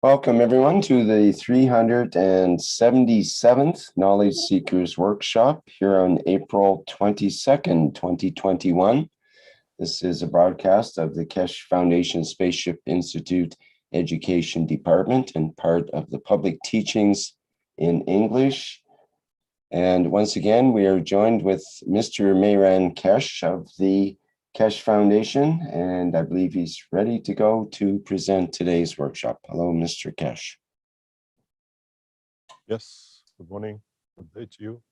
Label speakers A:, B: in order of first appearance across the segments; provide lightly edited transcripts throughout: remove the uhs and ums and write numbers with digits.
A: Welcome, everyone, to the 377th Knowledge Seekers Workshop here on April 22nd, 2021. This is a broadcast of the Keshe Foundation Spaceship Institute Education Department and part of the Public Teachings in English. And once again, we are joined with Mr. Mehran Keshe of the Keshe Foundation, and I believe he's ready to go to present today's workshop. Hello, Mr. Keshe.
B: Yes, good morning, good day to you.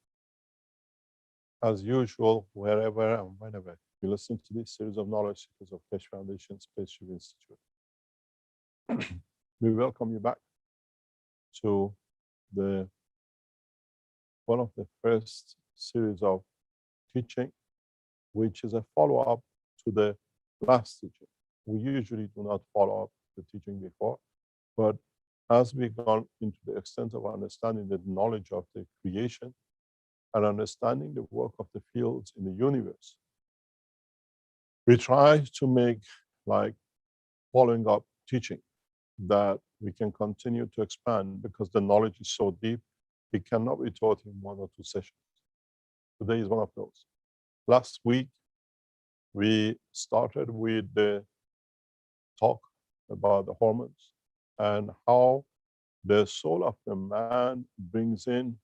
B: As usual, wherever and whenever you listen to this series of knowledge seekers of Keshe Foundation Spaceship Institute, we welcome you back to one of the first series of teaching, which is a follow-up to the last teaching. We usually do not follow up the teaching before, but as we've gone into the extent of understanding the knowledge of the creation and understanding the work of the fields in the universe, we try to make like following up teaching that we can continue to expand because the knowledge is so deep, it cannot be taught in 1 or 2 sessions. Today is one of those. Last week, we started with the talk about the hormones and how the soul of the man brings in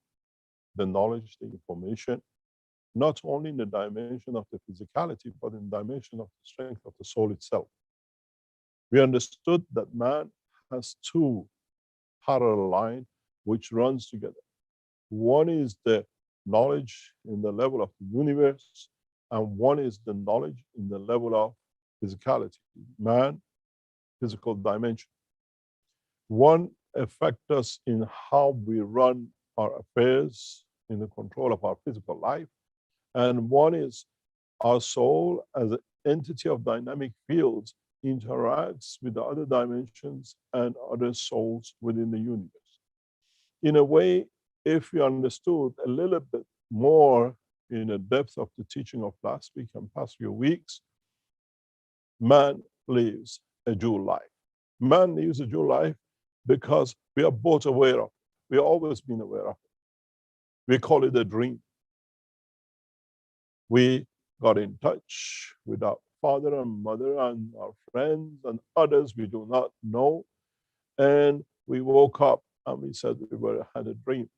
B: the knowledge, the information, not only in the dimension of the physicality, but in the dimension of the strength of the soul itself. We understood that man has 2 parallel lines which runs together. One is the knowledge in the level of the universe, and one is the knowledge in the level of physicality, man, physical dimension. One affects us in how we run our affairs in the control of our physical life, and one is our soul as an entity of dynamic fields interacts with the other dimensions and other souls within the universe. In a way, if we understood a little bit more in the depth of the teaching of last week and past few weeks, man lives a dual life. Man lives a dual life because we are both aware of it. We have always been aware of it. We call it a dream. We got in touch with our father and mother and our friends and others we do not know. And we woke up and we said we had a dream.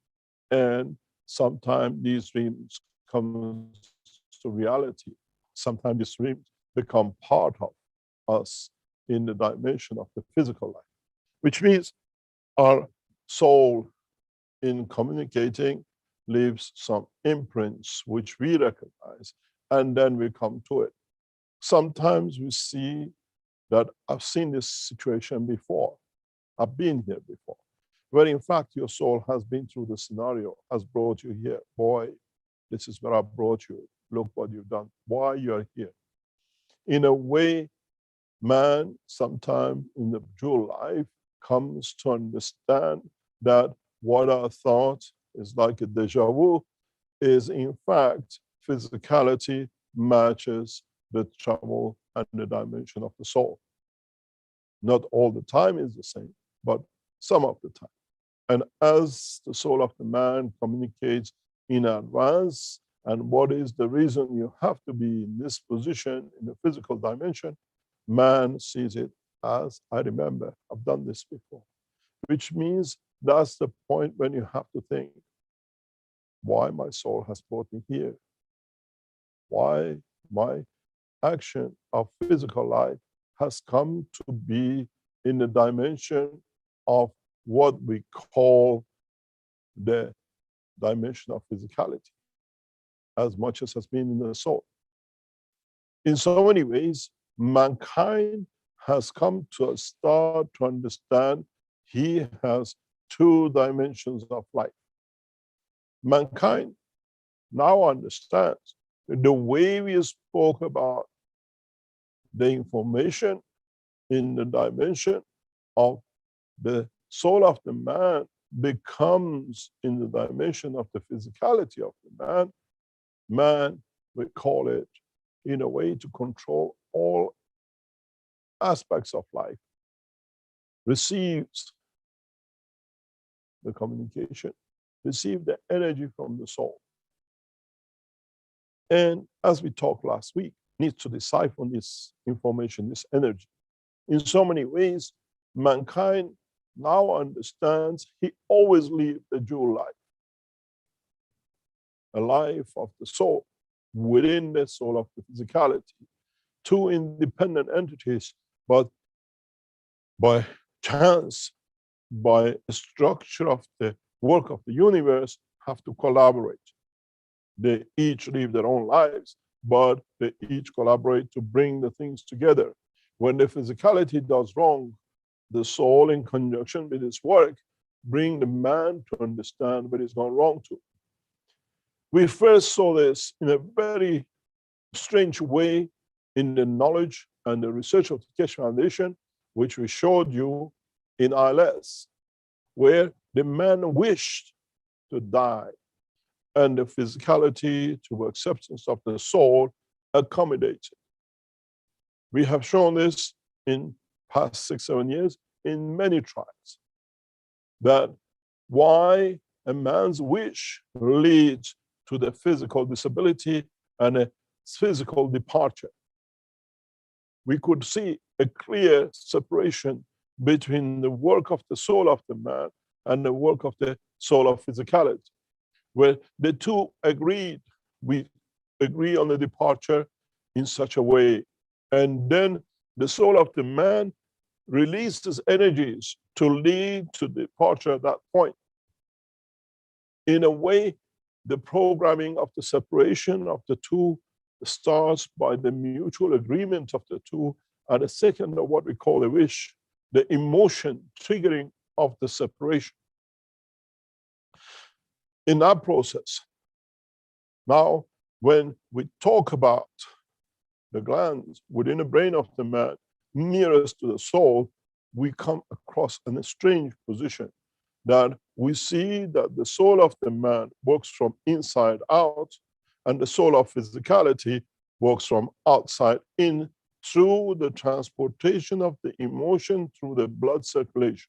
B: And sometimes these dreams come to reality. Sometimes these dreams become part of us in the dimension of the physical life, which means our soul in communicating leaves some imprints which we recognize, and then we come to it. Sometimes we see that I've seen this situation before. I've been here before. Where in fact your soul has been through the scenario, has brought you here. Boy, this is where I brought you. Look what you've done. Why you're here. In a way, man, sometime in the dual life, comes to understand that what I thought is like a deja vu is in fact physicality matches the travel and the dimension of the soul. Not all the time is the same, but some of the time. And as the soul of the man communicates in advance, and what is the reason you have to be in this position in the physical dimension, man sees it as, I remember, I've done this before. Which means that's the point when you have to think, why my soul has brought me here? Why my action of physical life has come to be in the dimension of what we call the dimension of physicality, as much as has been in the soul. In so many ways, mankind has come to start to understand he has 2 dimensions of life. Mankind now understands the way we spoke about the information in the dimension of the soul of the man becomes in the dimension of the physicality of the man. Man, we call it, in a way, to control all aspects of life, receives the communication, receive the energy from the soul. And as we talked last week, needs to decipher this information, this energy. In so many ways, mankind now understands he always lived a dual life, a life of the soul within the soul of the physicality, two independent entities, but by chance, by the structure of the work of the universe, have to collaborate. They each live their own lives, but they each collaborate to bring the things together. When the physicality does wrong, the soul, in conjunction with its work, bring the man to understand what is gone wrong to. We first saw this in a very strange way in the knowledge and the research of the Keshe Foundation, which we showed you in ILS, where the man wished to die and the physicality to acceptance of the soul accommodated. We have shown this in past 6-7 years in many tribes, that why a man's wish leads to the physical disability and a physical departure. We could see a clear separation between the work of the soul of the man and the work of the soul of physicality, where the two agreed. We agree on the departure in such a way, and then the soul of the man releases energies to lead to departure at that point. In a way, the programming of the separation of the two starts by the mutual agreement of the two, and the second of what we call a wish, the emotion triggering of the separation. In that process, now when we talk about the glands within the brain of the man nearest to the soul, we come across a strange position that we see that the soul of the man works from inside out, and the soul of physicality works from outside in through the transportation of the emotion through the blood circulation.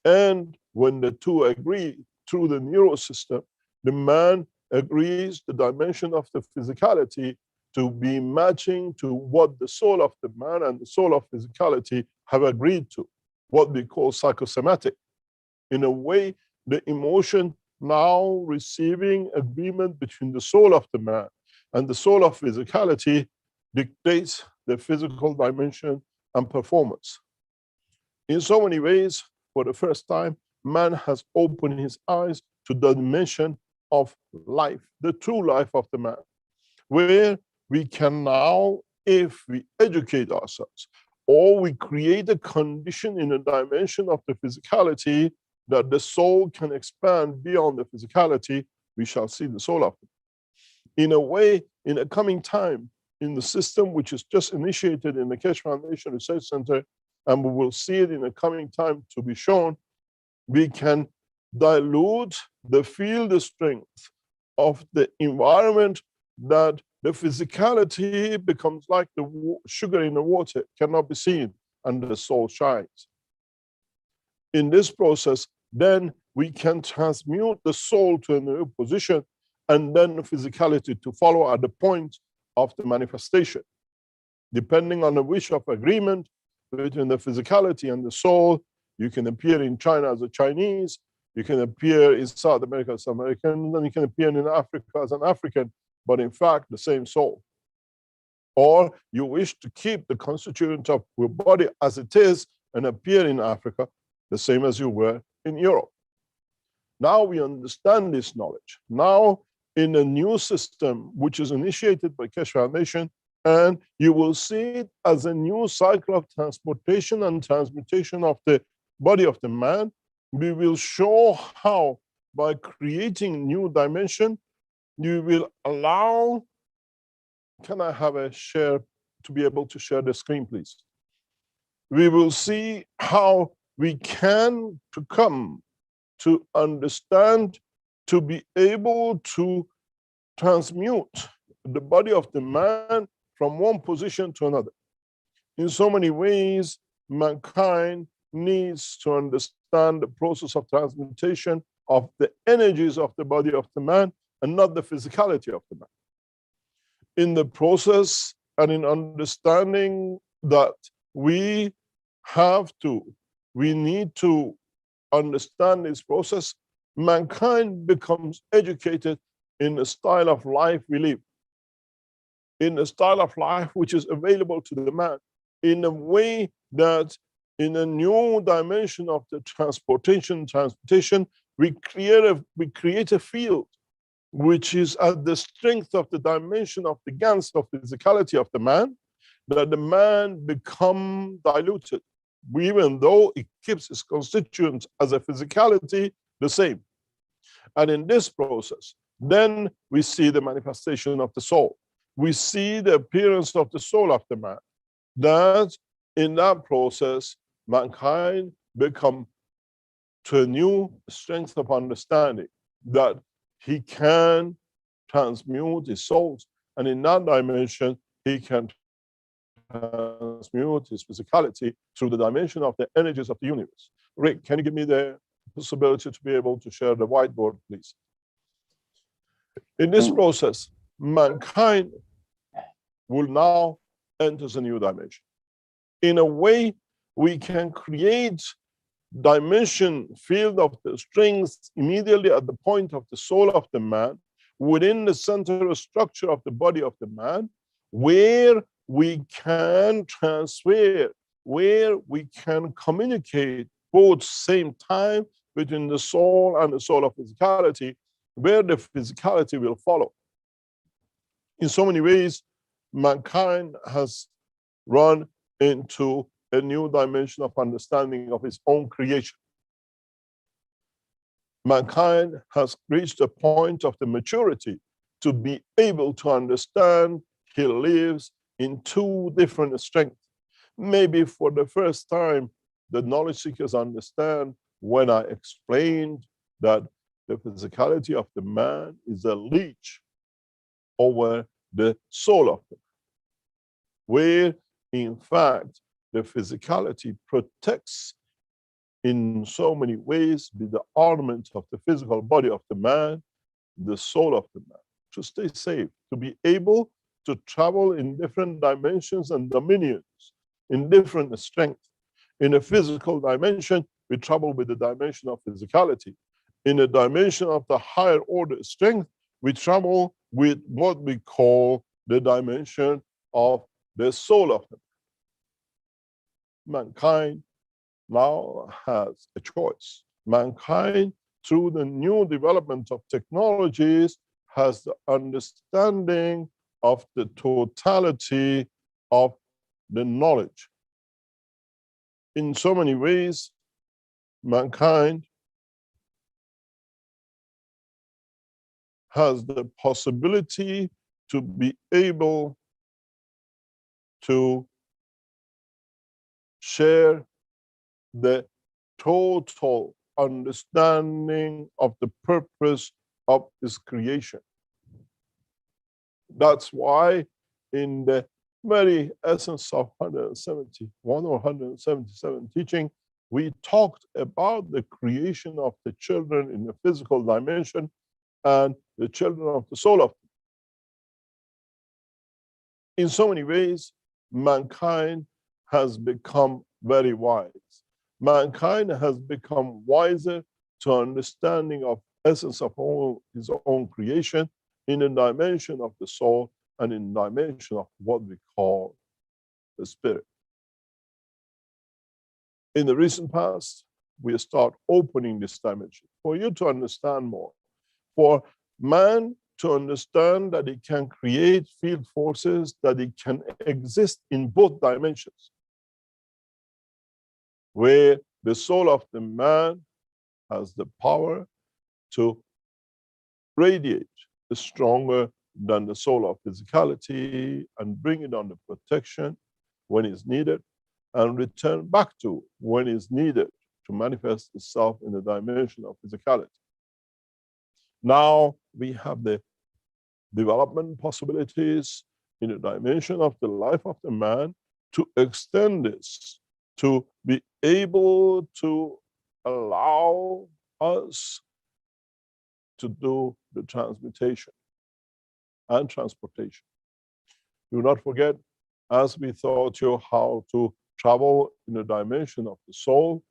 B: And when the two agree through the neural system, the man agrees the dimension of the physicality to be matching to what the soul of the man and the soul of physicality have agreed to, what we call psychosomatic. In a way, the emotion now receiving agreement between the soul of the man and the soul of physicality dictates the physical dimension and performance. In so many ways, for the first time, man has opened his eyes to the dimension of life, the true life of the man, where we can now, if we educate ourselves, or we create a condition in a dimension of the physicality that the soul can expand beyond the physicality, we shall see the soul of it. In a way, in a coming time, in the system which is just initiated in the Keshe Foundation Research Center, and we will see it in a coming time to be shown, we can dilute the field strength of the environment, that the physicality becomes like the sugar in the water, cannot be seen, and the soul shines. In this process, then we can transmute the soul to a new position, and then the physicality to follow at the point of the manifestation. Depending on the wish of agreement between the physicality and the soul, you can appear in China as a Chinese, you can appear in South America as American, and you can appear in Africa as an African, but in fact, the same soul. Or you wish to keep the constituent of your body as it is and appear in Africa, the same as you were in Europe. Now we understand this knowledge. Now, in a new system, which is initiated by Keshe Foundation, and you will see it as a new cycle of transportation and transmutation of the body of the man. We will show how, by creating new dimension, you will allow, can I have a share, to be able to share the screen, please? We will see how we can to come to understand, to be able to transmute the body of the man from one position to another. In so many ways, mankind needs to understand the process of transmutation of the energies of the body of the man and not the physicality of the man. In the process and in understanding that we need to understand this process, mankind becomes educated in the style of life we live, in the style of life which is available to the man, in a way that in a new dimension of the transportation, we create a field which is at the strength of the dimension of the GANs of physicality of the man, that the man become diluted, even though it keeps its constituents as a physicality the same. And in this process, then we see the manifestation of the soul. We see the appearance of the soul of the man. That in that process, mankind become to a new strength of understanding that he can transmute his souls. And in that dimension, he can transmute his physicality through the dimension of the energies of the universe. Rick, can you give me the possibility to be able to share the whiteboard, please? In this process, mankind will now enter a new dimension. In a way, we can create dimension field of the strings immediately at the point of the soul of the man, within the central structure of the body of the man, where we can transfer, where we can communicate both same time between the soul and the soul of physicality, where the physicality will follow. In so many ways, mankind has run into a new dimension of understanding of his own creation. Mankind has reached a point of the maturity to be able to understand he lives in two different strengths. Maybe for the first time, the knowledge seekers understand when I explained that the physicality of the man is a leech over the soul of the man, where in fact the physicality protects in so many ways with the ornament of the physical body of the man, the soul of the man, to stay safe, to be able to travel in different dimensions and dominions, in different strengths. In a physical dimension, we travel with the dimension of physicality. In a dimension of the higher order strength, we travel with what we call the dimension of the soul of the man. Mankind now has a choice. Mankind, through the new development of technologies, has the understanding of the totality of the knowledge. In so many ways, mankind has the possibility to be able to share the total understanding of the purpose of his creation. That's why in the very essence of 171 or 177 teaching, we talked about the creation of the children in the physical dimension and the children of the soul of them. In so many ways, mankind has become very wise. Mankind has become wiser to understanding of essence of his own creation in a dimension of the soul and in a dimension of what we call the spirit. In the recent past, we start opening this dimension for you to understand more, for man to understand that he can create field forces, that he can exist in both dimensions, where the soul of the man has the power to radiate stronger than the soul of physicality and bring it under protection when it's needed and return back to when it's needed to manifest itself in the dimension of physicality. Now we have the development possibilities in the dimension of the life of the man to extend this to be able to allow us to do the transmutation and transportation. Do not forget, as we taught you how to travel in the dimension of the soul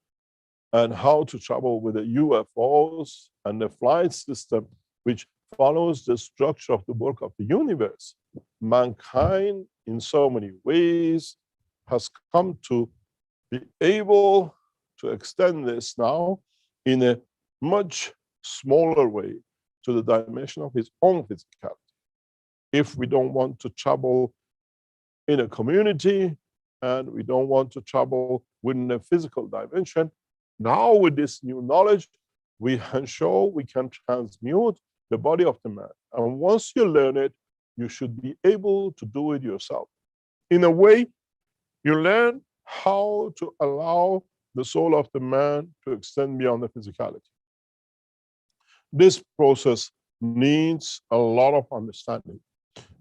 B: and how to travel with the UFOs and the flight system, which follows the structure of the work of the universe. Mankind, in so many ways, has come to be able to extend this now in a much smaller way to the dimension of his own physicality. If we don't want to travel in a community and we don't want to travel within a physical dimension, now with this new knowledge, we can show we can transmute the body of the man. And once you learn it, you should be able to do it yourself. In a way, you learn how to allow the soul of the man to extend beyond the physicality. This process needs a lot of understanding.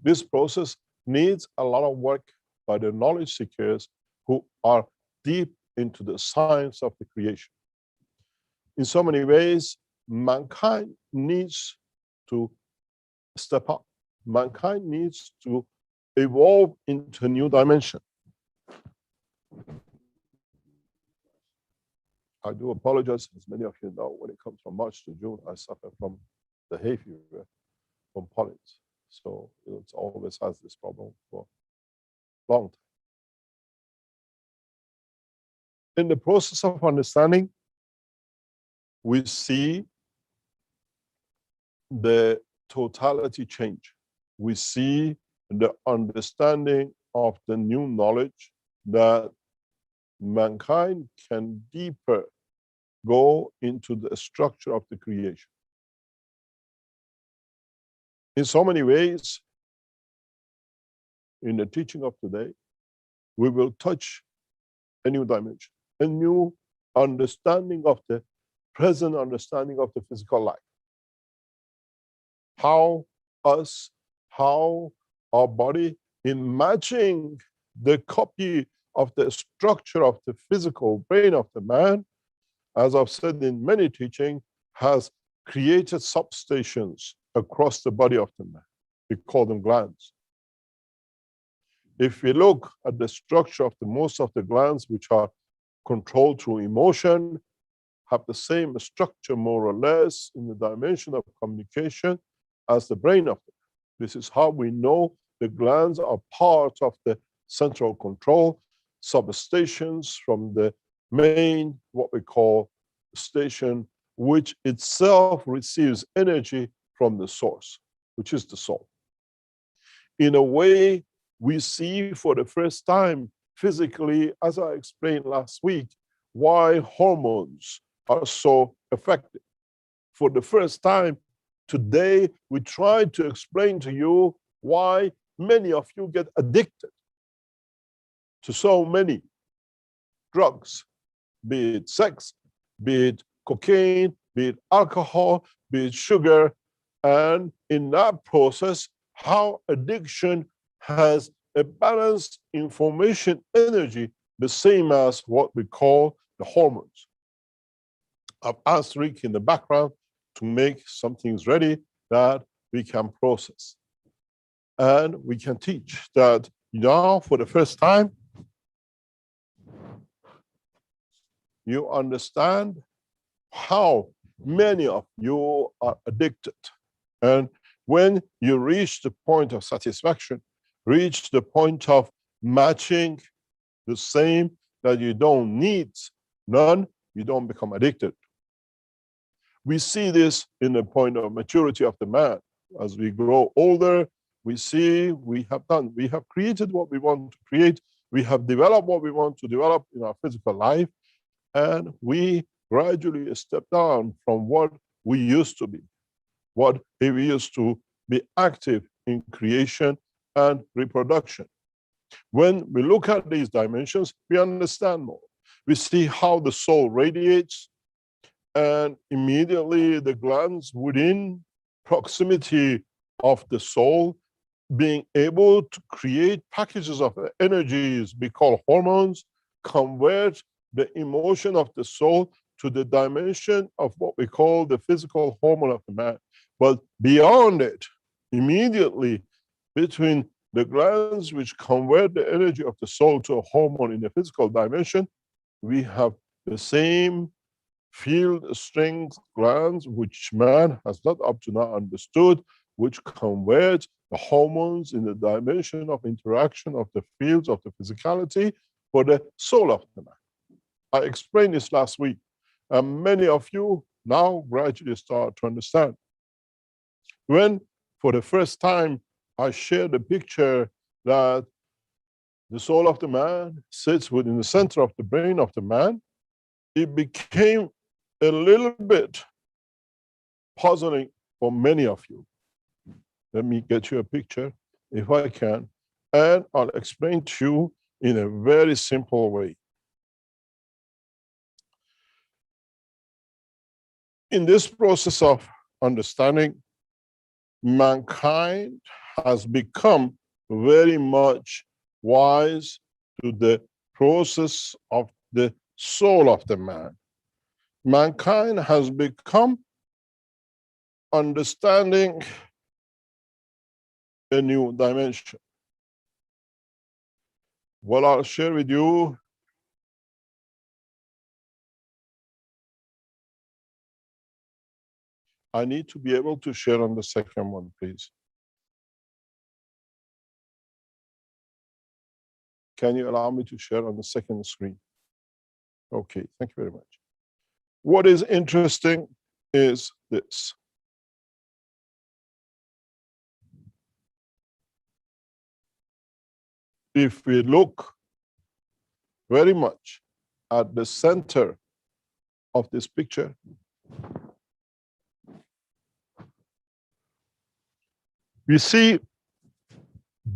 B: This process needs a lot of work by the knowledge seekers who are deep into the science of the creation. In so many ways, mankind needs to step up. Mankind needs to evolve into a new dimension. I do apologize, as many of you know, when it comes from March to June, I suffer from the hay fever, from pollens. So it always has this problem for a long time. In the process of understanding, we see the totality change. We see the understanding of the new knowledge that mankind can deeper go into the structure of the creation. In so many ways, in the teaching of today, we will touch a new dimension, a new understanding of the present understanding of the physical life. How our body, in matching the copy of the structure of the physical brain of the man, as I've said in many teachings, has created substations across the body of the man. We call them glands. If we look at the structure of most of the glands, which are controlled through emotion, have the same structure more or less in the dimension of communication as the brain of the man. This is how we know the glands are part of the central control, substations from the main, what we call station, which itself receives energy from the source, which is the soul. In a way, we see for the first time physically, as I explained last week, why hormones are so effective. For the first time today, we try to explain to you why many of you get addicted to so many drugs, be it sex, be it cocaine, be it alcohol, be it sugar, and in that process, how addiction has a balanced information energy, the same as what we call the hormones. I've asked Rick in the background to make some things ready that we can process. And we can teach that now for the first time, you understand how many of you are addicted. And when you reach the point of satisfaction, reach the point of matching the same that you don't need none, you don't become addicted. We see this in the point of maturity of the man. As we grow older, we see we have created what we want to create, we have developed what we want to develop in our physical life, and we gradually step down from what we used to be, what we used to be active in creation and reproduction. When we look at these dimensions, we understand more. We see how the soul radiates, and immediately the glands within proximity of the soul being able to create packages of energies we call hormones, convert the emotion of the soul to the dimension of what we call the physical hormone of the man. But beyond it, immediately between the glands which convert the energy of the soul to a hormone in the physical dimension, we have the same field strength glands which man has not up to now understood, which convert the hormones in the dimension of interaction of the fields of the physicality for the soul of the man. I explained this last week, and many of you now gradually start to understand. When, for the first time, I shared the picture that the soul of the man sits within the center of the brain of the man, it became a little bit puzzling for many of you. Let me get you a picture, if I can, and I'll explain to you in a very simple way. In this process of understanding, mankind has become very much wise to the process of the soul of the man. Mankind has become understanding a new dimension. What I'll share with you I need to be able to share on the second one, please. Can you allow me to share on the second screen? Okay, thank you very much. What is interesting is this. If we look very much at the center of this picture, we see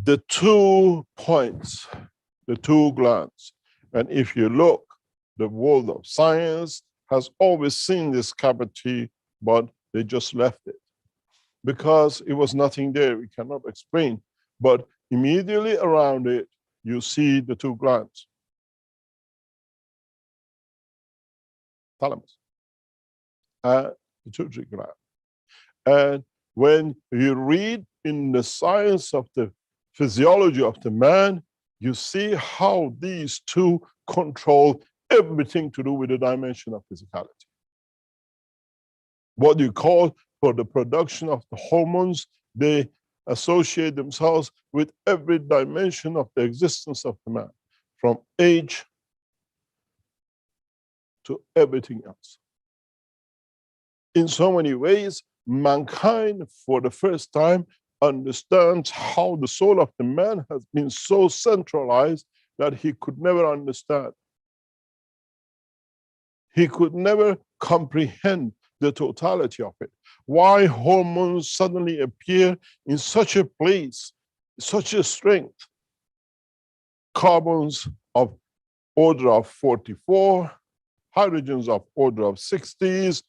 B: the 2 points, the 2 glands. And if you look, the world of science has always seen this cavity, but they just left it. Because it was nothing there, we cannot explain. But immediately around it, you see the 2 glands. Thalamus and pituitary gland. And when you read in the science of the physiology of the man, you see how these 2 control everything to do with the dimension of physicality. What you call for the production of the hormones, they associate themselves with every dimension of the existence of the man, from age to everything else. In so many ways, mankind, for the first time, understands how the soul of the man has been so centralized that he could never understand. He could never comprehend the totality of it. Why hormones suddenly appear in such a place, such a strength. Carbons of order of 44, hydrogens of order of 60s,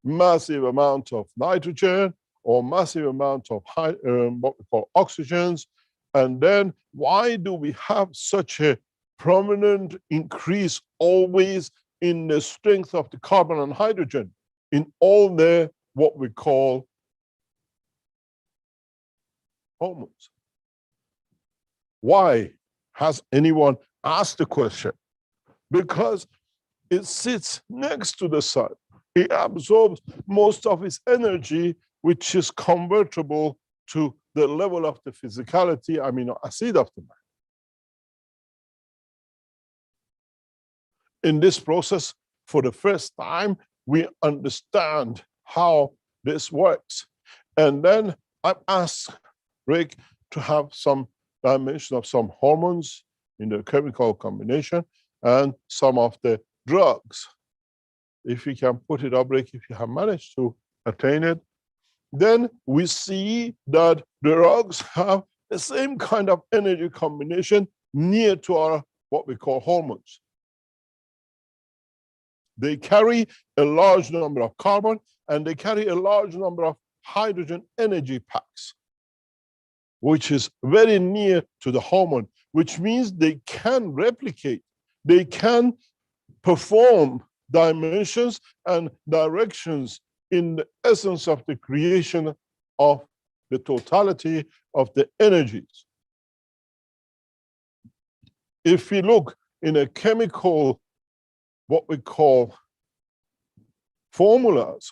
B: massive amount of nitrogen, or massive amount of what we call oxygens. And then why do we have such a prominent increase always in the strength of the carbon and hydrogen in all the what we call hormones? Why? Has anyone asked the question? Because it sits next to the sun. It absorbs most of its energy, which is convertible to the level of the physicality amino acid of the man. In this process, for the first time, we understand how this works. And then I've asked Rick to have some dimension of some hormones in the chemical combination and some of the drugs. If you can put it up, Rick, if you have managed to attain it, then we see that the drugs have the same kind of energy combination near to our what we call hormones. They carry a large number of carbon and they carry a large number of hydrogen energy packs, which is very near to the hormone, which means they can replicate they can perform dimensions and directions in the essence of the creation of the totality of the energies. If we look in a chemical, what we call formulas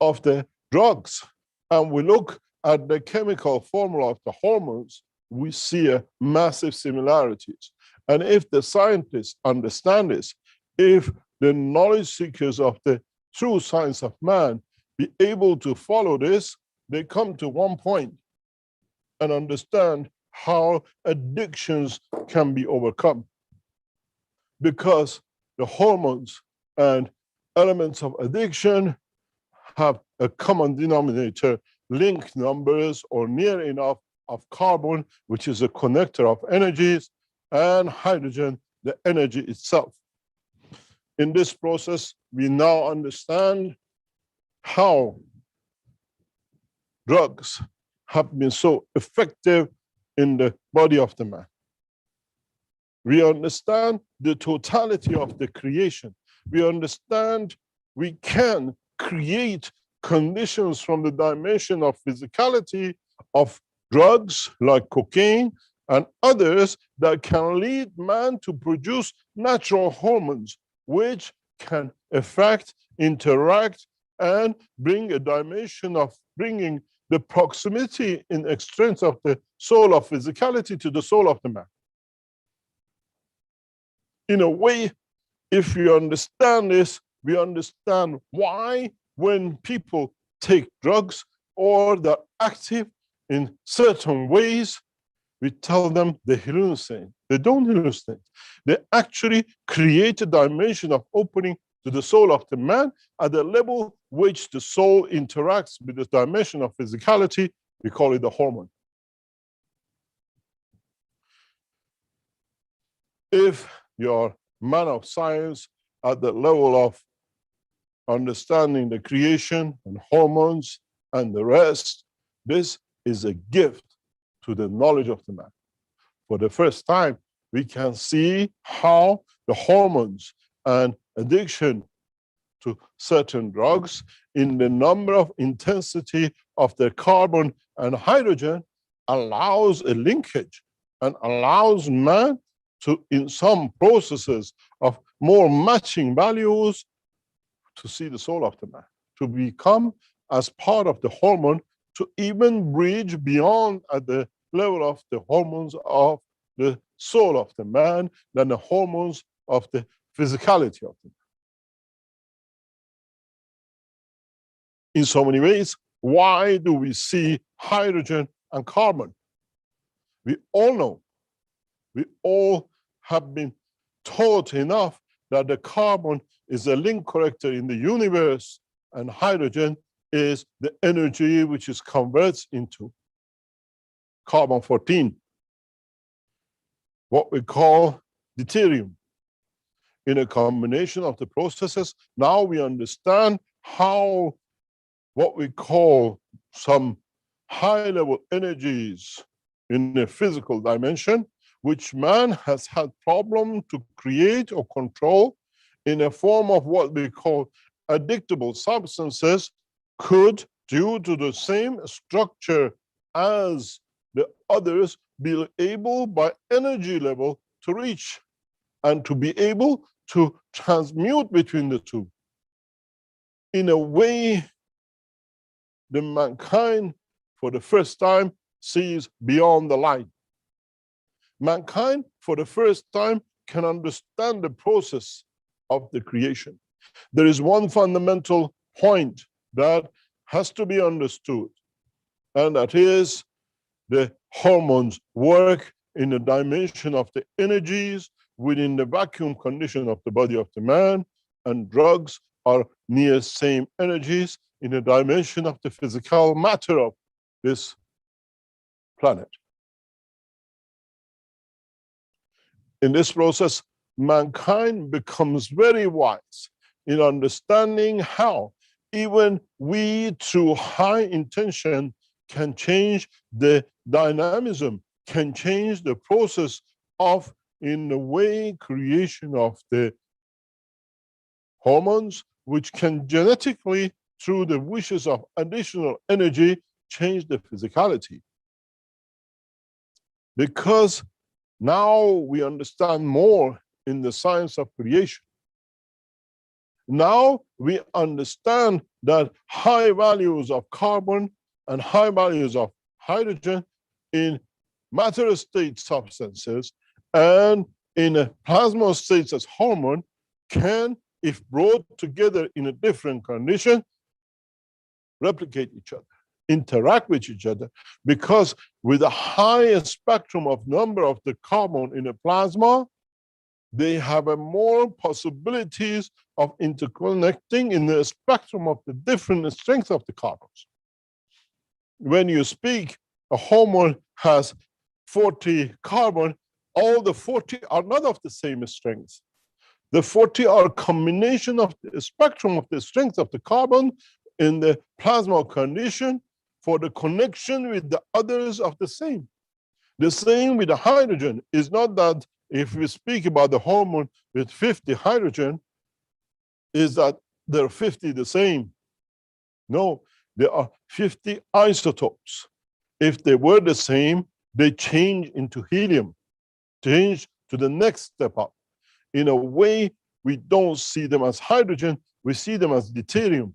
B: of the drugs, and we look at the chemical formula of the hormones, we see a massive similarities. And if the scientists understand this, if the knowledge seekers of the true science of man be able to follow this, they come to one point and understand how addictions can be overcome. Because the hormones and elements of addiction have a common denominator, link numbers or near enough of carbon, which is a connector of energies, and hydrogen, the energy itself. In this process, we now understand how drugs have been so effective in the body of the man. We understand the totality of the creation. We understand we can create conditions from the dimension of physicality of drugs like cocaine and others that can lead man to produce natural hormones, which can affect, interact, and bring a dimension of bringing the proximity in extremes of the soul of physicality to the soul of the man. In a way, if we understand this, we understand why when people take drugs or they're active in certain ways, we tell them they hallucinate. They don't hallucinate. They actually create a dimension of opening to the soul of the man at the level which the soul interacts with the dimension of physicality. We call it the hormone. If you're a man of science at the level of understanding the creation and hormones and the rest, this is a gift to the knowledge of the man. For the first time, we can see how the hormones and addiction to certain drugs in the number of intensity of the carbon and hydrogen allows a linkage and allows man to, in some processes of more matching values, to see the soul of the man, to become as part of the hormone, to even bridge beyond at the level of the hormones of the soul of the man than the hormones of the physicality of the man. In so many ways, why do we see hydrogen and carbon? We all know, we all have been taught enough that the carbon is a link corrector in the universe and hydrogen is the energy which is converts into carbon-14, what we call deuterium. In a combination of the processes, now we understand how what we call some high-level energies in a physical dimension, which man has had problem to create or control in a form of what we call addictable substances, could, due to the same structure as the others, be able by energy level to reach and to be able to transmute between the two. In a way, the mankind for the first time sees beyond the light. Mankind for the first time can understand the process of the creation. There is one fundamental point that has to be understood, and that is the hormones work in the dimension of the energies within the vacuum condition of the body of the man, and drugs are near same energies in the dimension of the physical matter of this planet. In this process, mankind becomes very wise in understanding how even we, through high intention, can change the dynamism, can change the process of in the way creation of the hormones, which can genetically, through the wishes of additional energy, change the physicality. Because now we understand more in the science of creation. Now we understand that high values of carbon and high values of hydrogen in matter state substances and in a plasma states as hormone can, if brought together in a different condition, replicate each other, interact with each other, because with a higher spectrum of number of the carbon in a plasma, they have a more possibilities of interconnecting in the spectrum of the different strengths of the carbons. When you speak, a hormone has 40 carbon, all the 40 are not of the same strength. The 40 are a combination of the spectrum of the strength of the carbon in the plasma condition for the connection with the others of the same. The same with the hydrogen is not that if we speak about the hormone with 50 hydrogen, is that there are 50 the same. No, there are 50 isotopes. If they were the same, they change into helium, change to the next step up. In a way, we don't see them as hydrogen, we see them as deuterium.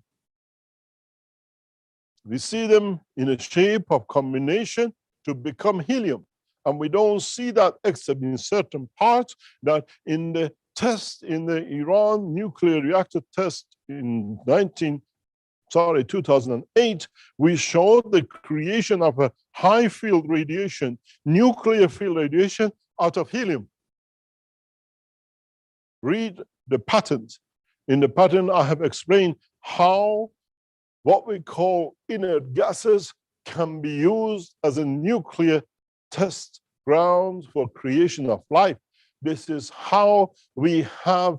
B: We see them in a shape of combination to become helium. And we don't see that except in certain parts, that in the test in the Iran nuclear reactor test in 2008, we showed the creation of a high field radiation, nuclear field radiation out of helium. Read the patent. In the patent, I have explained how what we call inert gases can be used as a nuclear test ground for creation of life. This is how we have,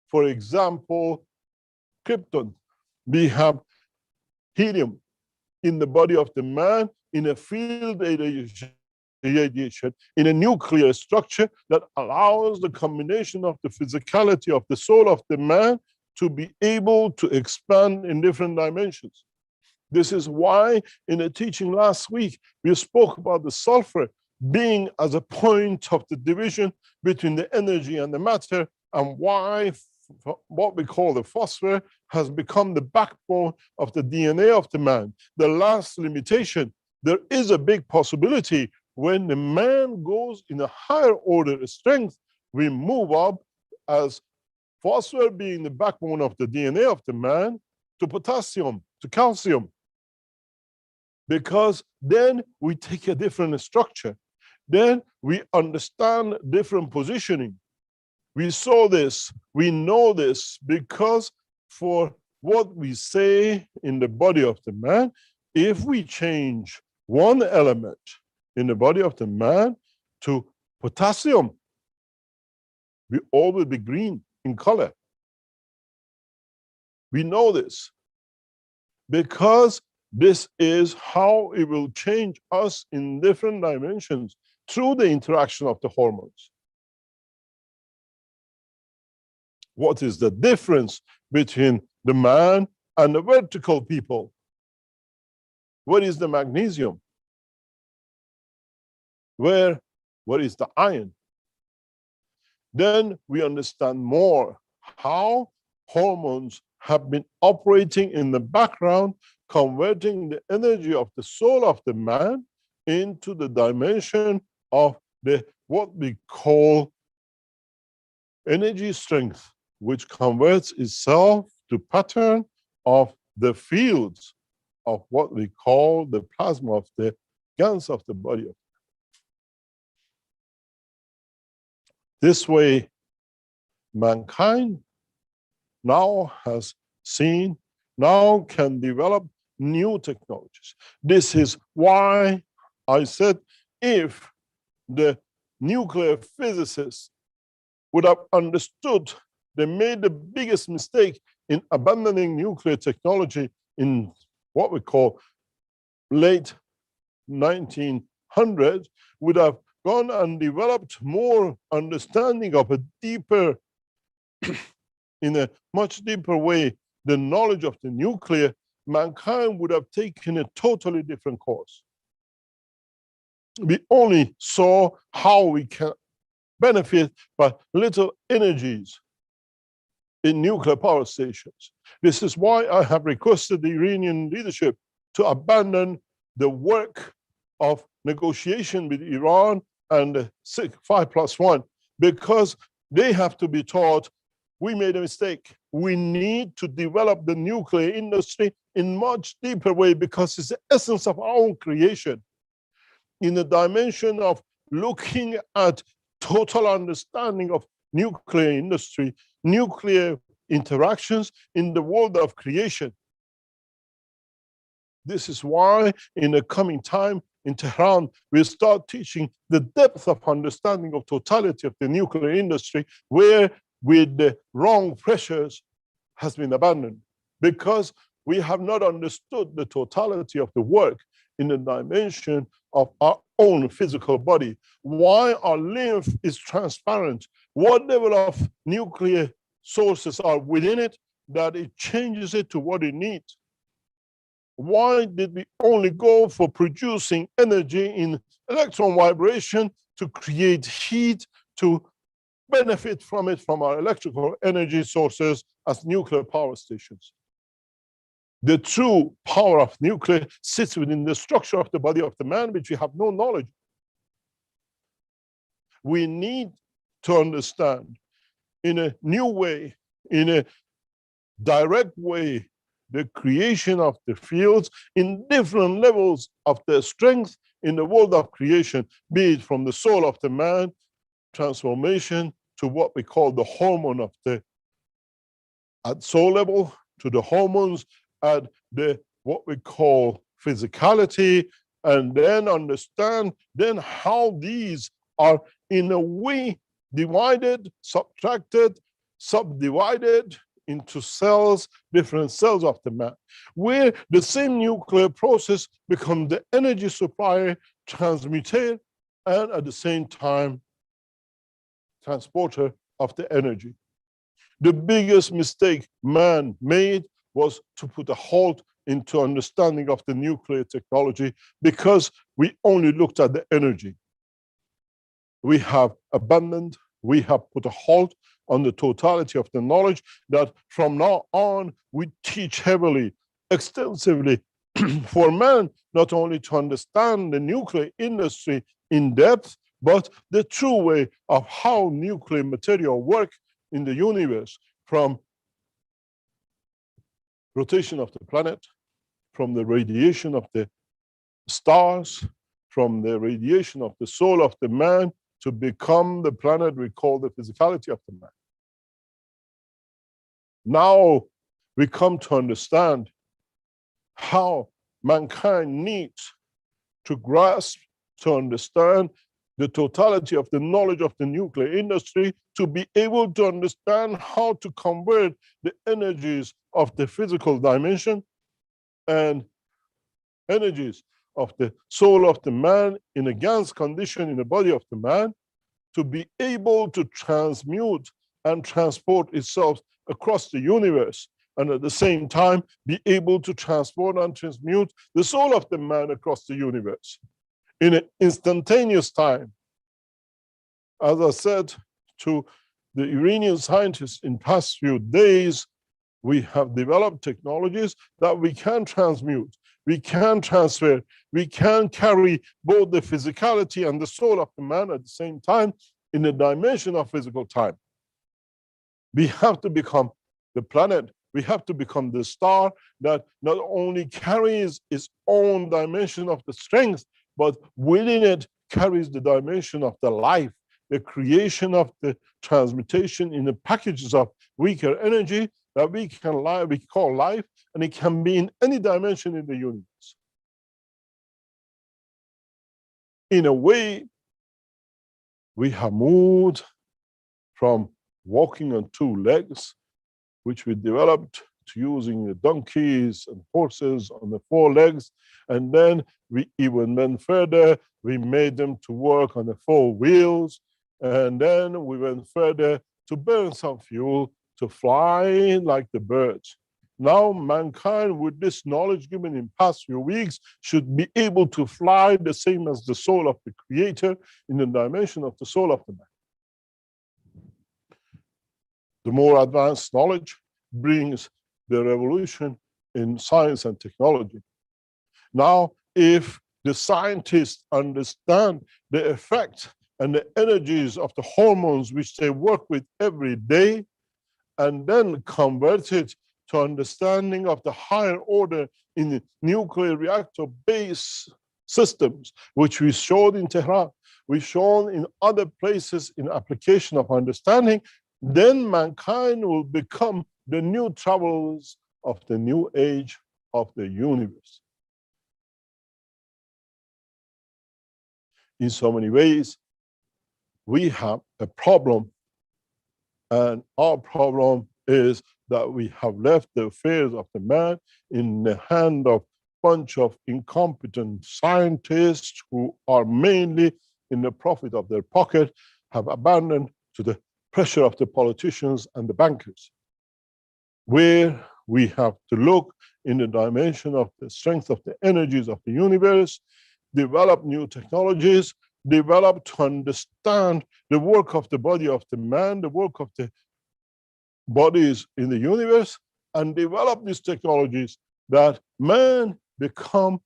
B: for example, krypton. We have helium in the body of the man in a field radiation, in a nuclear structure that allows the combination of the physicality of the soul of the man to be able to expand in different dimensions. This is why in a teaching last week, we spoke about the sulfur being as a point of the division between the energy and the matter, and why what we call the phosphor has become the backbone of the DNA of the man. The last limitation, there is a big possibility when the man goes in a higher order strength, we move up as phosphor being the backbone of the DNA of the man to potassium, to calcium. Because then we take a different structure. Then we understand different positioning. We saw this, we know this, because for what we say in the body of the man, if we change one element in the body of the man to potassium, we all will be green in color. We know this because this is how it will change us in different dimensions through the interaction of the hormones. What is the difference between the man and the vertical people? What is the magnesium? What is the iron? Then we understand more how hormones have been operating in the background, converting the energy of the soul of the man into the dimension of the what we call energy strength, which converts itself to pattern of the fields of what we call the plasma of the gans of the body. This way, mankind now has seen, now can develop new technologies. This is why I said if the nuclear physicists would have understood, they made the biggest mistake in abandoning nuclear technology in what we call late 1900s, would have gone and developed more understanding of a deeper, in a much deeper way, the knowledge of the nuclear, mankind would have taken a totally different course. We only saw how we can benefit by little energies in nuclear power stations. This is why I have requested the Iranian leadership to abandon the work of negotiation with Iran and the 5+1, because they have to be taught we made a mistake. We need to develop the nuclear industry in much deeper way, because it's the essence of our own creation. In the dimension of looking at total understanding of nuclear industry, nuclear interactions in the world of creation. This is why in the coming time in Tehran, we'll start teaching the depth of understanding of totality of the nuclear industry, where with the wrong pressures has been abandoned, because we have not understood the totality of the work in the dimension of our own physical body. Why our lymph is transparent, what level of nuclear sources are within it that it changes it to what it needs. Why did we only go for producing energy in electron vibration to create heat, to benefit from it from our electrical energy sources as nuclear power stations? The true power of nuclear sits within the structure of the body of the man, which we have no knowledge. We need to understand in a new way, in a direct way, the creation of the fields in different levels of their strength in the world of creation, be it from the soul of the man, transformation to what we call the hormone of the, at soul level, to the hormones at the what we call physicality, and then understand then how these are in a way divided, subtracted, subdivided into cells, different cells of the man, where the same nuclear process becomes the energy supplier, transmitter, and at the same time transporter of the energy. The biggest mistake man made was to put a halt into understanding of the nuclear technology, because we only looked at the energy. We have abandoned, we have put a halt on the totality of the knowledge that from now on we teach heavily, extensively for man, not only to understand the nuclear industry in depth, but the true way of how nuclear material work in the universe, from rotation of the planet, from the radiation of the stars, from the radiation of the soul of the man, to become the planet we call the physicality of the man. Now we come to understand how mankind needs to grasp, to understand the totality of the knowledge of the nuclear industry, to be able to understand how to convert the energies of the physical dimension and energies of the soul of the man in a GANS condition in the body of the man, to be able to transmute and transport itself across the universe, and at the same time be able to transport and transmute the soul of the man across the universe in an instantaneous time. As I said to the Iranian scientists in past few days, we have developed technologies that we can transmute, we can transfer, we can carry both the physicality and the soul of the man at the same time in the dimension of physical time. We have to become the planet, we have to become the star that not only carries its own dimension of the strength, but within it carries the dimension of the life, the creation of the transmutation in the packages of weaker energy that we call life, and it can be in any dimension in the universe. In a way, we have moved from walking on two legs, which we developed to using the donkeys and horses on the four legs. And then we even went further, we made them to work on the four wheels. And then we went further to burn some fuel to fly like the birds. Now mankind, with this knowledge given in past few weeks, should be able to fly the same as the soul of the Creator in the dimension of the soul of the man. The more advanced knowledge brings the revolution in science and technology. Now, if the scientists understand the effect and the energies of the hormones which they work with every day, and then convert it to understanding of the higher order in the nuclear reactor-based systems, which we showed in Tehran, we shown in other places in application of understanding, then mankind will become the new travelers of the new age of the universe. In so many ways, we have a problem, and our problem is that we have left the affairs of the man in the hand of a bunch of incompetent scientists who are mainly in the profit of their pocket, have abandoned to the pressure of the politicians and the bankers. Where we have to look in the dimension of the strength of the energies of the universe, develop new technologies, develop to understand the work of the body of the man, the work of the bodies in the universe, and develop these technologies that man become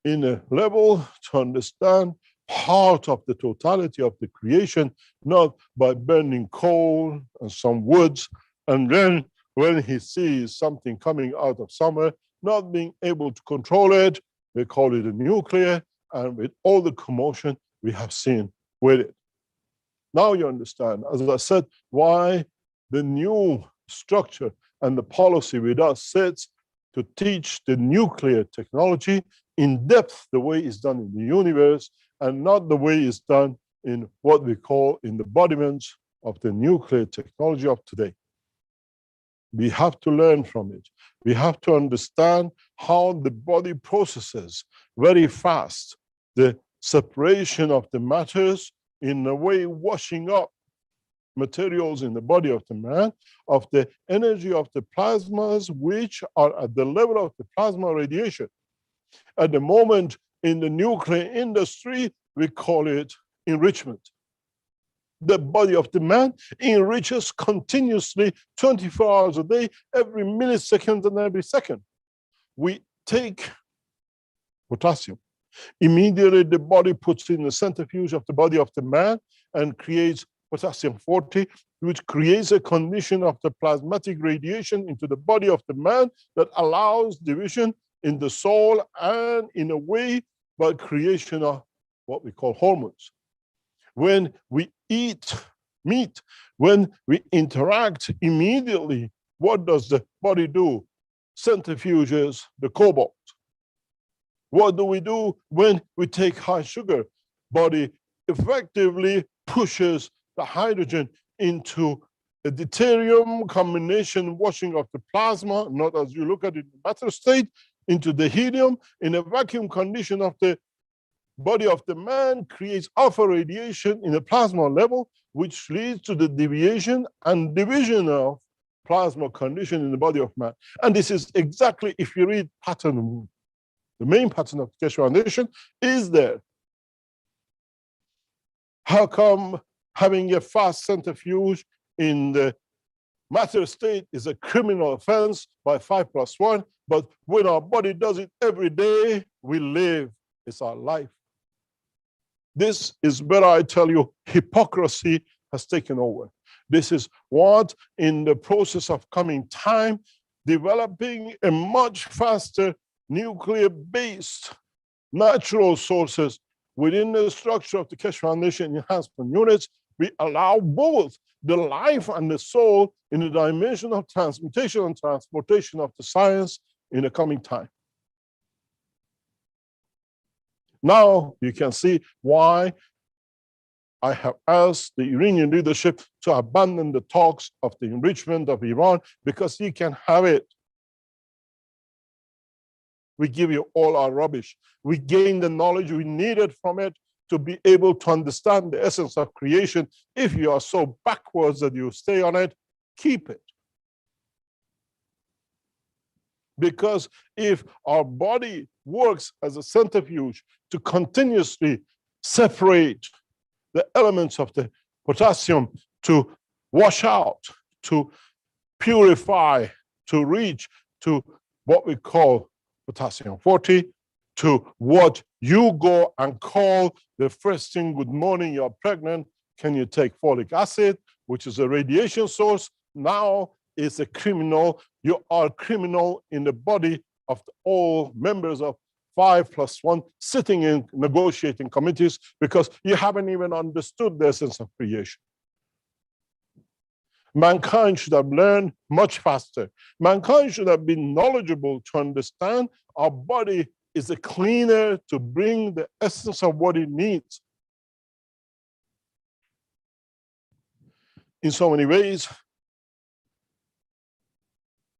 B: in a level to understand part of the totality of the creation, not by burning coal and some woods, and then when he sees something coming out of somewhere, not being able to control it, we call it a nuclear, and with all the commotion we have seen with it. Now you understand, as I said, why the new structure and the policy with us sits to teach the nuclear technology in depth the way it's done in the universe, and not the way it's done in what we call embodiments of the nuclear technology of today. We have to learn from it. We have to understand how the body processes very fast the separation of the matters, in a way washing up materials in the body of the man, of the energy of the plasmas, which are at the level of the plasma radiation. At the moment in the nuclear industry, we call it enrichment. The body of the man enriches continuously 24 hours a day, every millisecond and every second. We take potassium. Immediately the body puts in the centrifuge of the body of the man and creates potassium 40, which creates a condition of the plasmatic radiation into the body of the man that allows division in the soul, and in a way by creation of what we call hormones. When we eat meat, when we interact immediately, what does the body do? Centrifuges the cobalt. What do we do when we take high sugar? Body effectively pushes the hydrogen into a deuterium combination washing of the plasma, not as you look at it in matter state, into the helium in a vacuum condition of the body of the man, creates alpha radiation in the plasma level, which leads to the deviation and division of plasma condition in the body of man. And this is exactly, if you read pattern, the main pattern of the Keshe Foundation is there. How come having a fast centrifuge in the matter state is a criminal offense by 5+1, but when our body does it every day, we live, it's our life. This is where I tell you, hypocrisy has taken over. This is what, in the process of coming time, developing a much faster nuclear-based natural sources within the structure of the Keshe Foundation enhancement units, we allow both the life and the soul in the dimension of transmutation and transportation of the science in the coming time. Now you can see why I have asked the Iranian leadership to abandon the talks of the enrichment of Iran, because you can have it We give you all our rubbish. We gain the knowledge we needed from it to be able to understand the essence of creation. If you are so backwards that you stay on it, keep it. Because if our body works as a centrifuge to continuously separate the elements of the potassium, to wash out, to purify, to reach to what we call potassium 40, to what you go and call the first thing, good morning, you're pregnant, can you take folic acid, which is a radiation source. Now it's a criminal. You are criminal in the body of all members of 5+1 sitting in negotiating committees because you haven't even understood the essence of creation. Mankind should have learned much faster. Mankind should have been knowledgeable to understand our body is a cleaner to bring the essence of what it needs. In so many ways,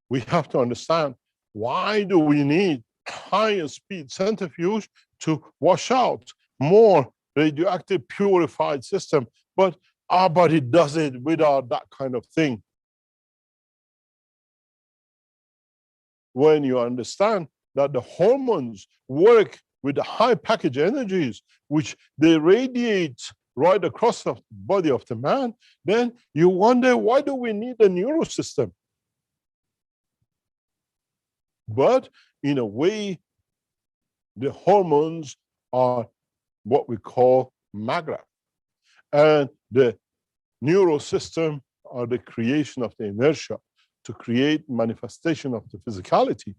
B: we have to understand, why do we need higher speed centrifuge to wash out more radioactive purified system? But our body does it without that kind of thing. When you understand that the hormones work with the high package energies, which they radiate right across the body of the man, then you wonder, why do we need a neural system? But in a way, the hormones are what we call maglev. And the neural system are the creation of the inertia to create manifestation of the physicality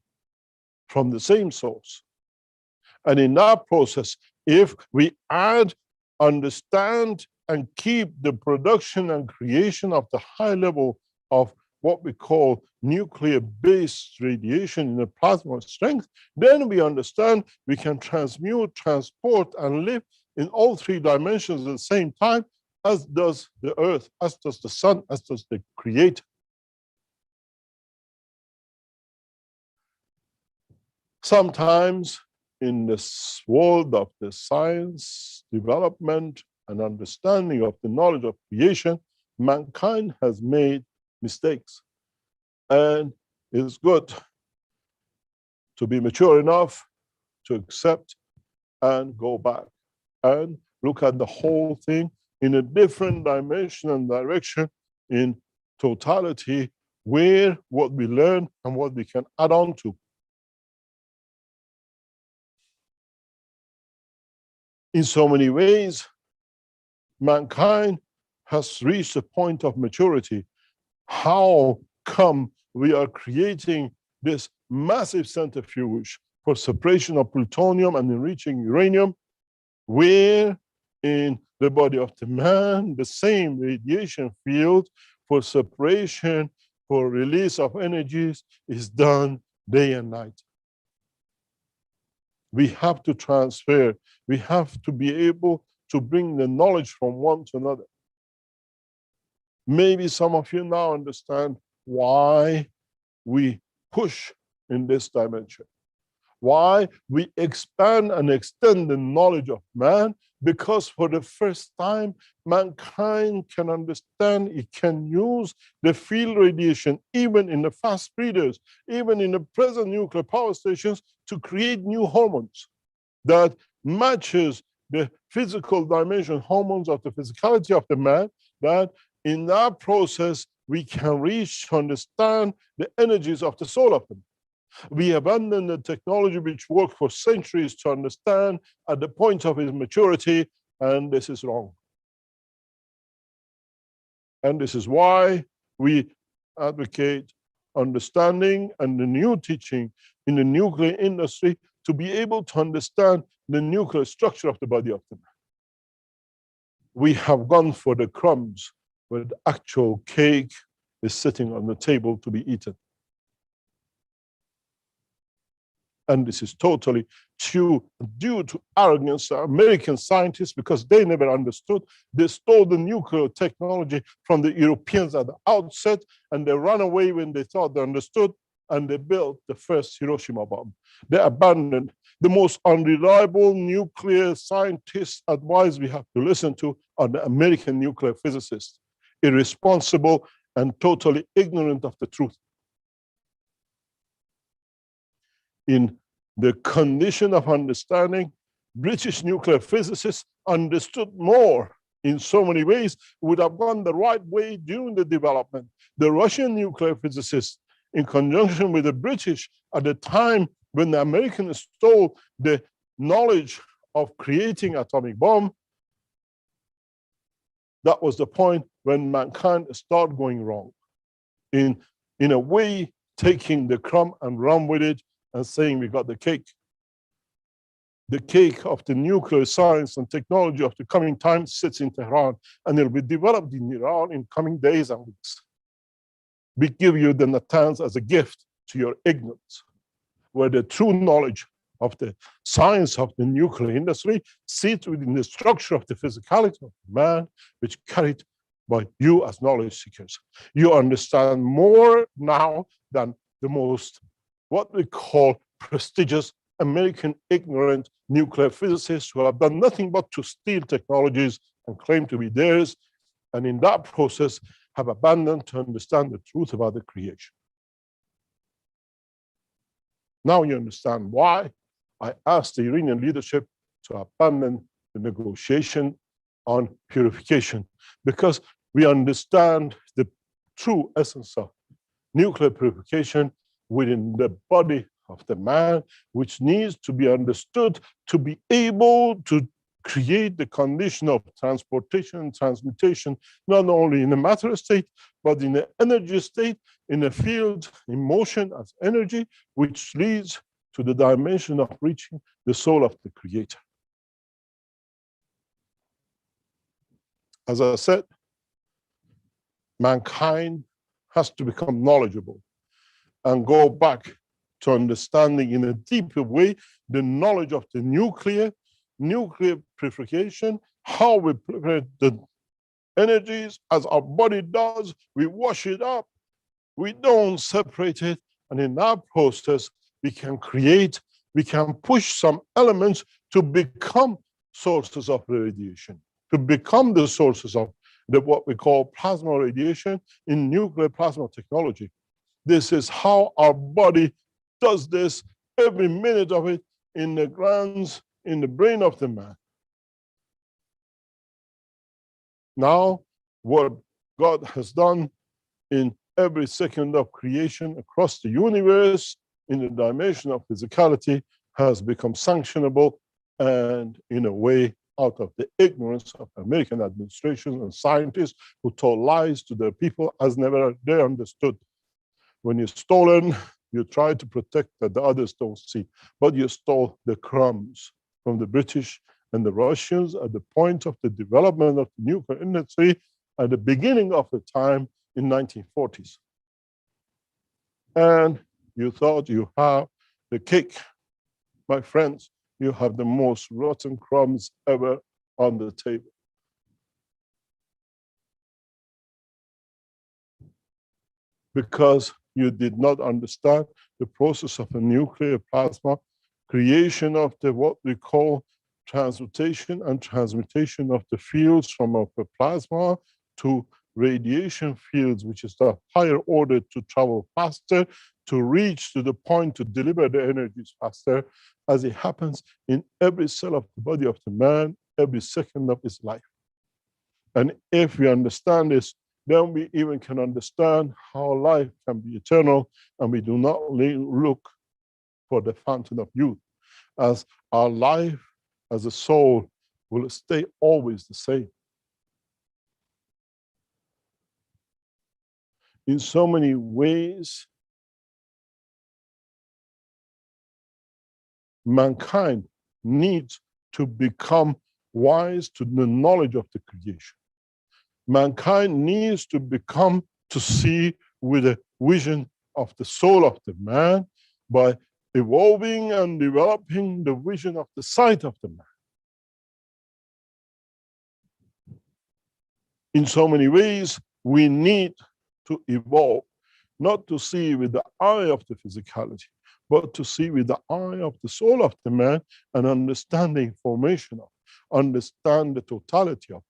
B: from the same source. And in that process, if we add, understand, and keep the production and creation of the high level of what we call nuclear-based radiation in the plasma strength, then we understand we can transmute, transport, and live in all three dimensions at the same time, as does the earth, as does the sun, as does the creator. Sometimes in this world of the science, development, and understanding of the knowledge of creation, mankind has made mistakes. And it's good to be mature enough to accept and go back and look at the whole thing in a different dimension and direction, in totality, where what we learn and what we can add on to. In so many ways, mankind has reached a point of maturity. How come we are creating this massive centrifuge for separation of plutonium and enriching uranium, where in the body of the man, the same radiation field for separation, for release of energies is done day and night? We have to transfer. We have to be able to bring the knowledge from one to another. Maybe some of you now understand why we push in this dimension, why we expand and extend the knowledge of man, because for the first time, mankind can understand, it can use the field radiation, even in the fast breeders, even in the present nuclear power stations, to create new hormones that matches the physical dimension hormones of the physicality of the man, that in that process, we can reach to understand the energies of the soul of them. We abandon the technology which worked for centuries to understand at the point of its maturity, and this is wrong. And this is why we advocate understanding and the new teaching in the nuclear industry to be able to understand the nuclear structure of the body of the man. We have gone for the crumbs, where the actual cake is sitting on the table to be eaten. And this is totally due to arrogance of American scientists, because they never understood. They stole the nuclear technology from the Europeans at the outset, and they ran away when they thought they understood. and they built the first Hiroshima bomb. They abandoned the most unreliable nuclear scientists' advice we have to listen to are the American nuclear physicists, irresponsible and totally ignorant of the truth. In the condition of understanding, British nuclear physicists understood more in so many ways, would have gone the right way during the development. The Russian nuclear physicists, in conjunction with the British, at the time when the Americans stole the knowledge of creating atomic bomb, that was the point when mankind started going wrong. In a way, taking the crumb and run with it and saying we got the cake. The cake of the nuclear science and technology of the coming time sits in Tehran, and it'll be developed in Iran in coming days and weeks. We give you the Natanz as a gift to your ignorance, where the true knowledge of the science of the nuclear industry sits within the structure of the physicality of man, which carried by you as knowledge seekers. You understand more now than the most, what we call prestigious American ignorant nuclear physicists who have done nothing but to steal technologies and claim to be theirs, and in that process have abandoned to understand the truth about the creation. Now you understand why I asked the Iranian leadership to abandon the negotiation on purification, because we understand the true essence of nuclear purification within the body of the man, which needs to be understood to be able to create the condition of transportation and transmutation, not only in a matter state, but in an energy state, in a field in motion as energy, which leads to the dimension of reaching the soul of the creator. As I said, mankind has to become knowledgeable and go back to understanding in a deeper way the knowledge of the nuclear purification, how we prepare the energies as our body does. We wash it up, we don't separate it, and in that process we can create, we can push some elements to become sources of radiation, to become the sources of what we call plasma radiation in nuclear plasma technology. This is how our body does this, every minute of it, in the glands, in the brain of the man. Now, what God has done in every second of creation across the universe, in the dimension of physicality, has become sanctionable, and in a way, out of the ignorance of American administration and scientists who told lies to their people as never they understood. When you're stolen, you try to protect that the others don't see, but you stole the crumbs from the British and the Russians at the point of the development of the nuclear industry at the beginning of the time in 1940s. And you thought you have the cake. My friends, you have the most rotten crumbs ever on the table. Because you did not understand the process of a nuclear plasma, creation of the what we call transmutation and transmutation of the fields from a plasma to radiation fields, which is the higher order to travel faster, to reach to the point to deliver the energies faster, as it happens in every cell of the body of the man, every second of his life. And if we understand this, then we even can understand how life can be eternal, and we do not look for the fountain of youth, as our life as a soul will stay always the same. In so many ways, mankind needs to become wise to the knowledge of the creation. Mankind needs to become to see with a vision of the soul of the man by evolving and developing the vision of the sight of the man. In so many ways, we need to evolve. not to see with the eye of the physicality, but to see with the eye of the soul of the man and understand the information of, understand the totality of,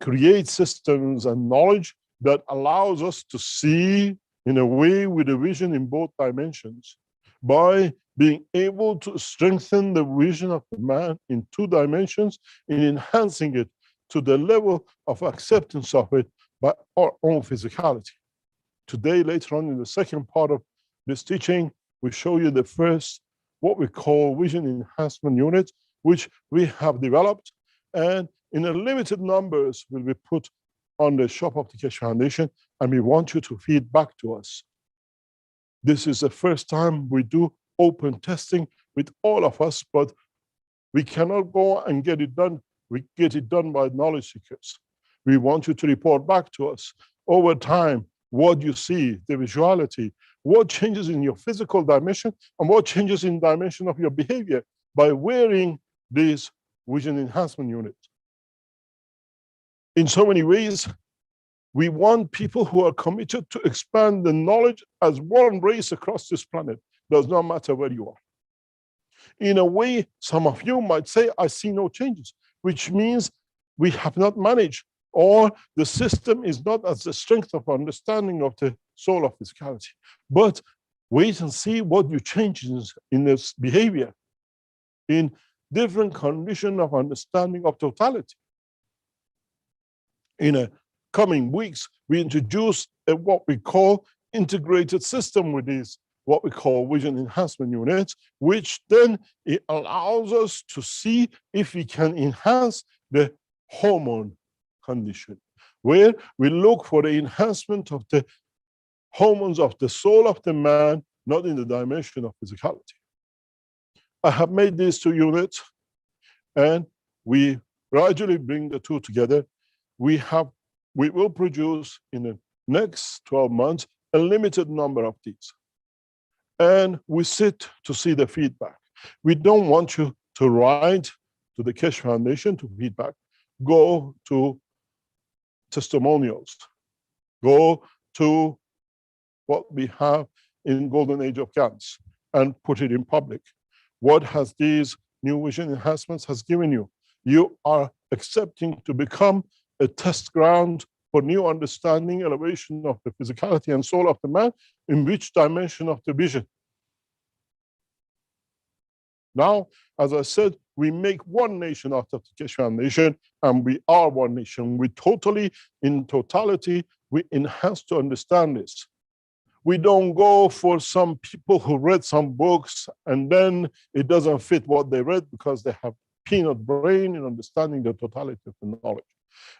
B: create systems and knowledge that allows us to see in a way with a vision in both dimensions by being able to strengthen the vision of the man in 2 dimensions in enhancing it to the level of acceptance of it by our own physicality. Today, later on in the second part of this teaching, we show you the first, what we call vision enhancement unit, which we have developed, and in a limited numbers will be put on the shop of the Keshe Foundation, and we want you to feed back to us. This is the first time we do open testing with all of us, but we cannot go and get it done. We get it done by knowledge seekers. We want you to report back to us over time what you see, the visuality, what changes in your physical dimension, and what changes in dimension of your behavior by wearing this vision enhancement unit. In so many ways, we want people who are committed to expand the knowledge as one race across this planet. Does not matter where you are. In a way, some of you might say, I see no changes, which means we have not managed, or the system is not as the strength of understanding of the soul of physicality. But wait and see what you change in this behavior, in different condition of understanding of totality. In a coming weeks, we introduce what we call integrated system with these, what we call vision enhancement units, which then it allows us to see if we can enhance the hormone condition, where we look for the enhancement of the hormones of the soul of the man, not in the dimension of physicality. I have made these 2 units, and we gradually bring the 2 together. We will produce in the next 12 months a limited number of these. And we sit to see the feedback. We don't want you to write to the Keshe Foundation to feedback. Go to testimonials. Go to what we have in Golden Age of GANs and put it in public. What has these new vision enhancements has given you? You are accepting to become a test ground for new understanding, elevation of the physicality and soul of the man, in which dimension of the vision. Now, as I said, we make one nation out of the Keshe Foundation, and we are one nation. We totally, in totality, we enhance to understand this. We don't go for some people who read some books and then it doesn't fit what they read because they have peanut brain in understanding the totality of the knowledge.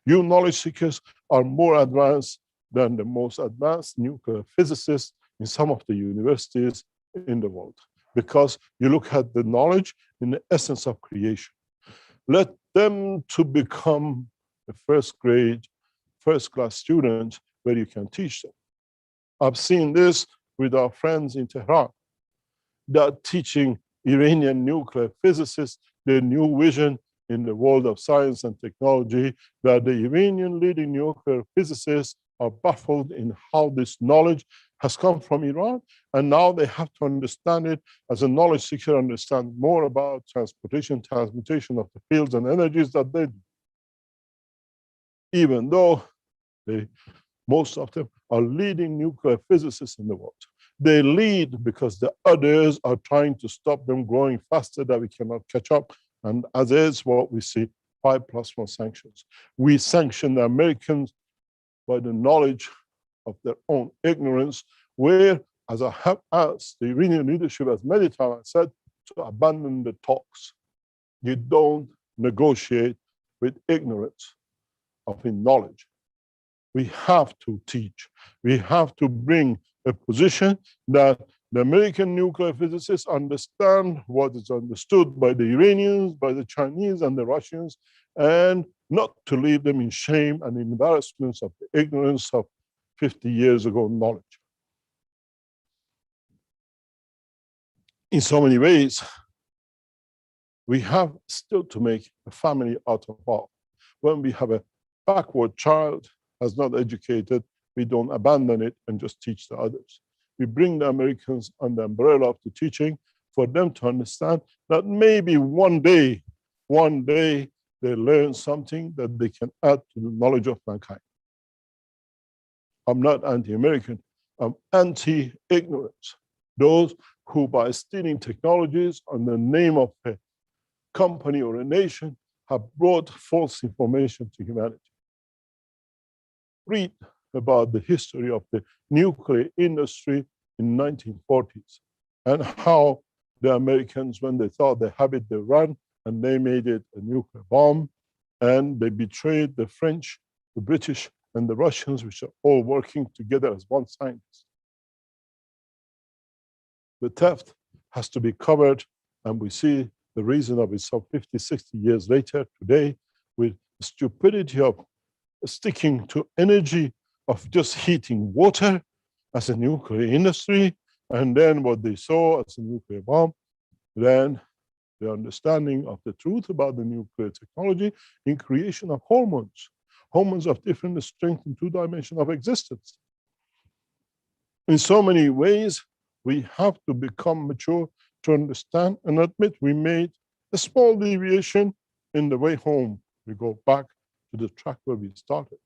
B: You knowledge seekers are more advanced than the most advanced nuclear physicists in some of the universities in the world, because you look at the knowledge in the essence of creation. Let them to become a first grade, first class student where you can teach them. I've seen this with our friends in Tehran. They're teaching Iranian nuclear physicists their new vision in the world of science and technology, that the Iranian leading nuclear physicists are baffled in how this knowledge has come from Iran, and now they have to understand it as a knowledge seeker, understand more about transportation, transmutation of the fields and energies that they do. Even though most of them are leading nuclear physicists in the world. They lead because the others are trying to stop them growing faster, that we cannot catch up. And as is what we see, 5+1 sanctions. We sanction the Americans by the knowledge of their own ignorance, where, as I have asked the Iranian leadership as many times, I said, to abandon the talks. You don't negotiate with ignorance of knowledge. We have to teach. We have to bring a position that the American nuclear physicists understand what is understood by the Iranians, by the Chinese and the Russians, and not to leave them in shame and embarrassments of the ignorance of 50 years ago knowledge. In so many ways, we have still to make a family out of all. When we have a backward child, has not educated, we don't abandon it and just teach the others. we bring the Americans under the umbrella of the teaching for them to understand that maybe one day they learn something that they can add to the knowledge of mankind. I'm not anti-American, I'm anti-ignorance. Those who by stealing technologies on the name of a company or a nation have brought false information to humanity. Read about the history of the nuclear industry in 1940s and how the Americans, when they thought they have it, they ran and they made it a nuclear bomb, and they betrayed the French, the British, and the Russians, which are all working together as one scientist. The theft has to be covered, and we see the reason of it some 50, 60 years later today with the stupidity of sticking to energy of just heating water as a nuclear industry, and then what they saw as a nuclear bomb, then the understanding of the truth about the nuclear technology in creation of hormones, hormones of different strength in 2 dimensions of existence. In so many ways, we have to become mature to understand and admit we made a small deviation in the way home. We go back to the track where we started,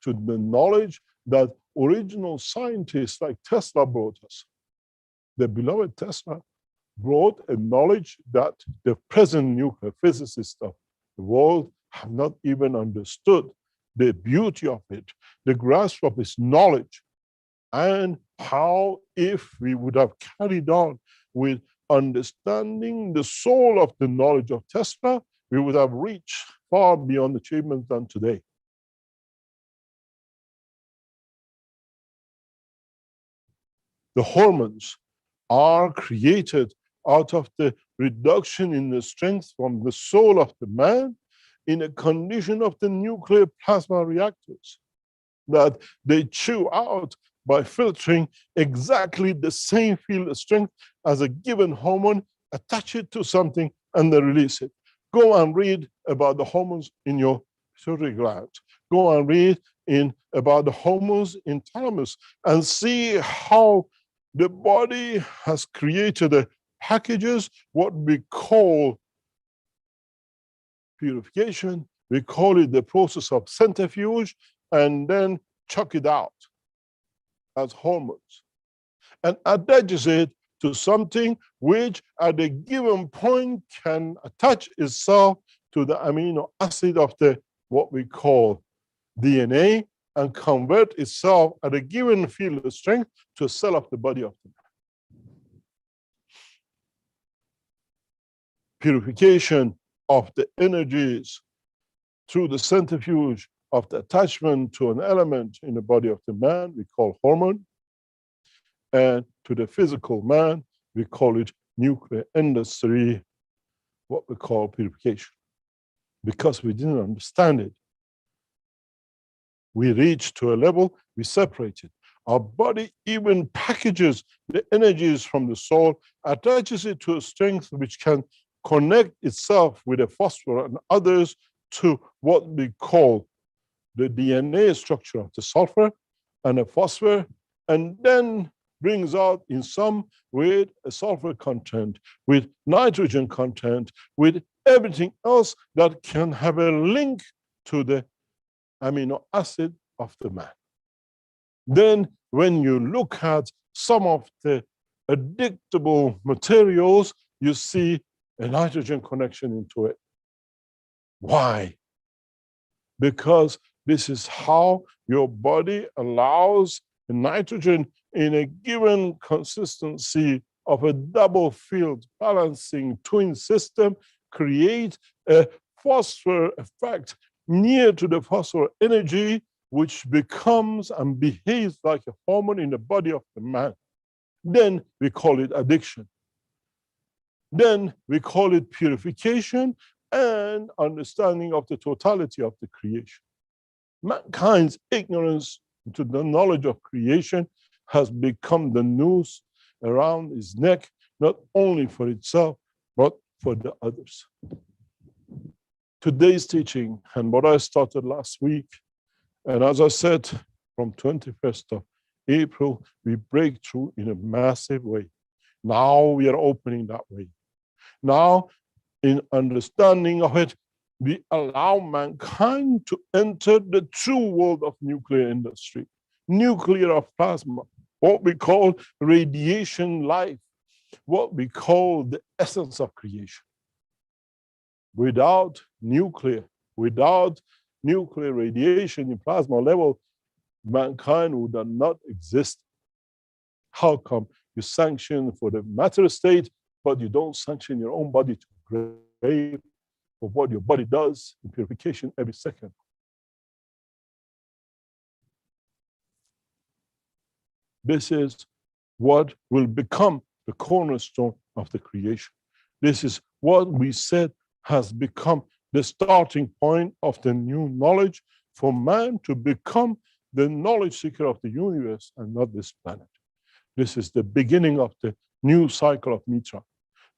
B: to the knowledge that original scientists like Tesla brought us. The beloved Tesla brought a knowledge that the present nuclear physicists of the world have not even understood the beauty of it, the grasp of its knowledge, and how if we would have carried on with understanding the soul of the knowledge of Tesla, we would have reached far beyond achievements done today. The hormones are created out of the reduction in the strength from the soul of the man in a condition of the nuclear plasma reactors that they chew out by filtering exactly the same field strength as a given hormone, attach it to something, and they release it. Go and read about the hormones in your pituitary gland. Go and read about the hormones in thalamus and see how the body has created packages, what we call purification. We call it the process of centrifuge, and then chuck it out as hormones, and attaches it to something which at a given point can attach itself to the amino acid of the what we call DNA and convert itself at a given field of strength to a cell of the body of the man. Purification of the energies through the centrifuge of the attachment to an element in the body of the man, we call hormone. And to the physical man, we call it nuclear industry, what we call purification. Because we didn't understand it, we reached to a level, we separated. Our body even packages the energies from the soul, attaches it to a strength which can connect itself with a phosphor and others to what we call the DNA structure of the sulfur and a phosphor, and then brings out in some with a sulfur content, with nitrogen content, with everything else that can have a link to the amino acid of the man. Then when you look at some of the addictable materials, you see a nitrogen connection into it. Why? Because this is how your body allows the nitrogen in a given consistency of a double field balancing twin system, create a phosphor effect near to the phosphor energy, which becomes and behaves like a hormone in the body of the man. Then we call it addiction. Then we call it purification and understanding of the totality of the creation. Mankind's ignorance to the knowledge of creation has become the noose around his neck, not only for itself, but for the others. Today's teaching and what I started last week, and as I said, from 21st of April, we break through in a massive way. Now we are opening that way. Now, in understanding of it, we allow mankind to enter the true world of nuclear industry, nuclear of plasma, what we call radiation life, what we call the essence of creation. Without nuclear radiation in plasma level, mankind would not exist. How come you sanction for the matter state, but you don't sanction your own body to grave of what your body does in purification every second? This is what will become the cornerstone of the creation. This is what we said has become the starting point of the new knowledge for man to become the knowledge seeker of the universe and not this planet. This is the beginning of the new cycle of Mitra.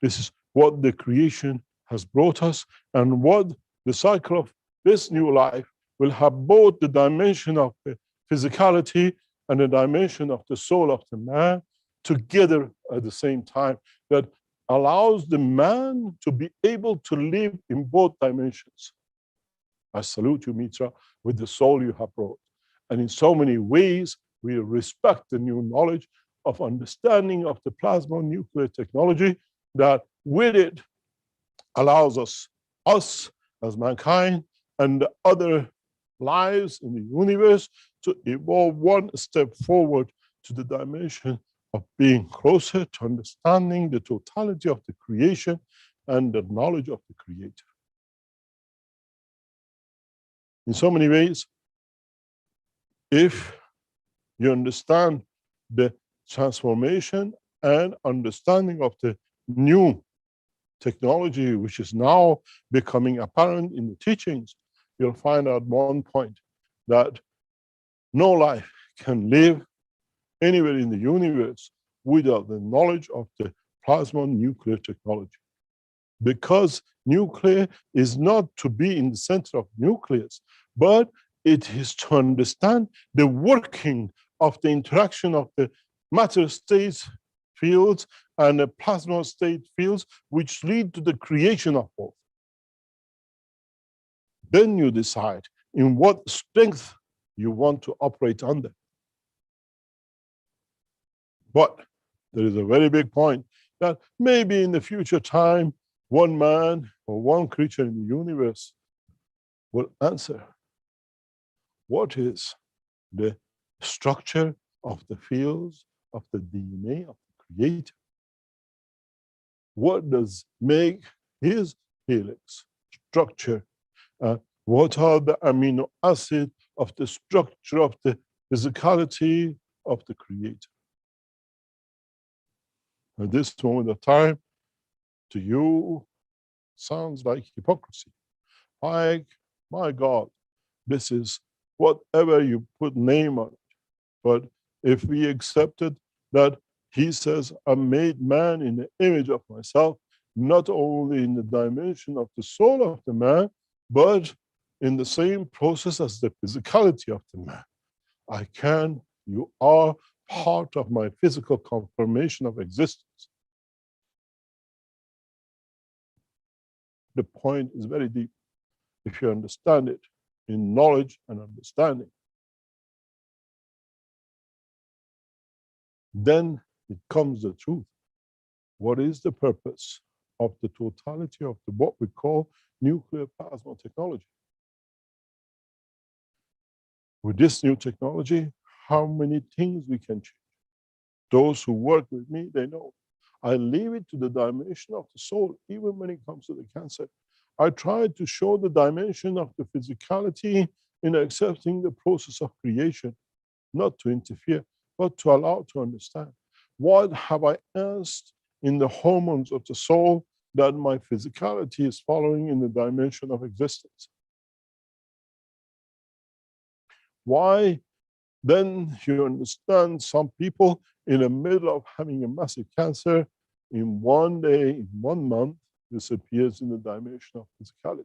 B: This is what the creation has brought us, and what the cycle of this new life will have both the dimension of the physicality and the dimension of the soul of the man together at the same time, that allows the man to be able to live in both dimensions. I salute you, Mitra, with the soul you have brought. And in so many ways, we respect the new knowledge of understanding of the plasma nuclear technology that with it allows us as mankind and the other lives in the universe to evolve one step forward to the dimension of being closer to understanding the totality of the creation and the knowledge of the Creator. In so many ways, if you understand the transformation and understanding of the new technology, which is now becoming apparent in the teachings, you'll find out one point, that no life can live anywhere in the universe without the knowledge of the plasma nuclear technology. Because nuclear is not to be in the center of nucleus, but it is to understand the working of the interaction of the matter state fields and the plasma state fields, which lead to the creation of both. Then you decide in what strength you want to operate under. But there is a very big point that maybe in the future time, one man or one creature in the universe will answer, what is the structure of the fields of the DNA of the Creator? What does make his helix structure? What are the amino acids of the structure of the physicality of the Creator? At this moment of time, to you, sounds like hypocrisy. Like, my God, this is whatever you put name on it. But if we accepted that he says, I made man in the image of myself, not only in the dimension of the soul of the man, but in the same process as the physicality of the man. You are part of my physical confirmation of existence. The point is very deep if you understand it in knowledge and understanding. Then it comes the truth. What is the purpose of the totality of what we call nuclear plasma technology? With this new technology, how many things we can change? Those who work with me, they know. I leave it to the dimension of the soul, even when it comes to the cancer. I try to show the dimension of the physicality in accepting the process of creation, not to interfere, but to allow to understand. What have I asked in the hormones of the soul that my physicality is following in the dimension of existence? Why then you understand some people in the middle of having a massive cancer, in one day, in 1 month, disappears in the dimension of physicality.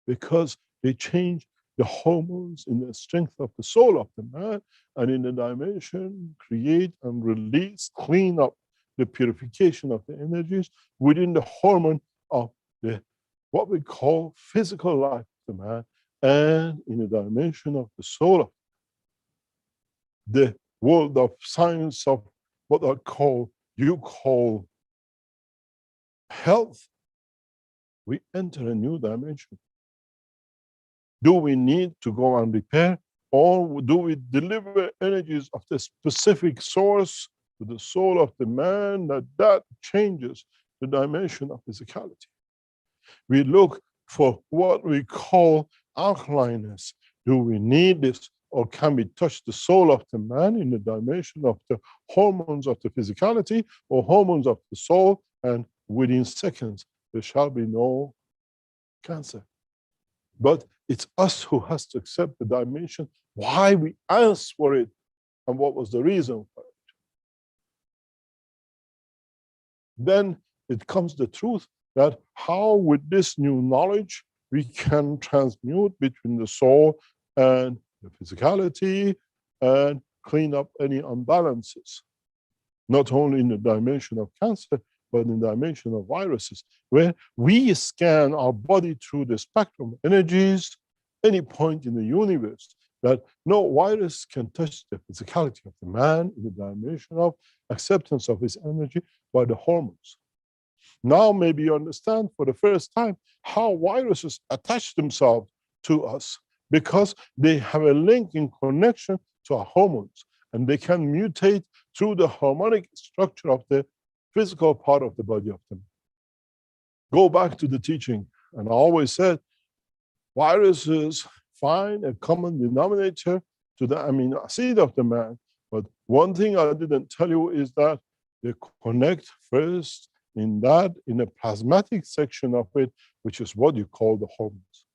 B: Because they change the hormones in the strength of the soul of the man, and in the dimension, create and release, clean up the purification of the energies within the hormone of the what we call physical life of the man, and in the dimension of the soul of the world of science of what you call health, we enter a new dimension. Do we need to go and repair, or do we deliver energies of the specific source to the soul of the man that changes the dimension of physicality? We look for what we call alkalineness. Do we need this, or can we touch the soul of the man in the dimension of the hormones of the physicality or hormones of the soul, and within seconds there shall be no cancer? But it's us who has to accept the dimension, why we asked for it, and what was the reason for it. Then it comes the truth that how with this new knowledge we can transmute between the soul and the physicality and clean up any imbalances, not only in the dimension of cancer, but in the dimension of viruses, where we scan our body through the spectrum of energies, any point in the universe, that no virus can touch the physicality of the man in the dimension of acceptance of his energy by the hormones. Now maybe you understand for the first time how viruses attach themselves to us, because they have a link in connection to our hormones, and they can mutate through the harmonic structure of the physical part of the body of them. Go back to the teaching, and I always said, viruses find a common denominator to the amino acid of the man. But one thing I didn't tell you is that they connect first in a plasmatic section of it, which is what you call the hormones.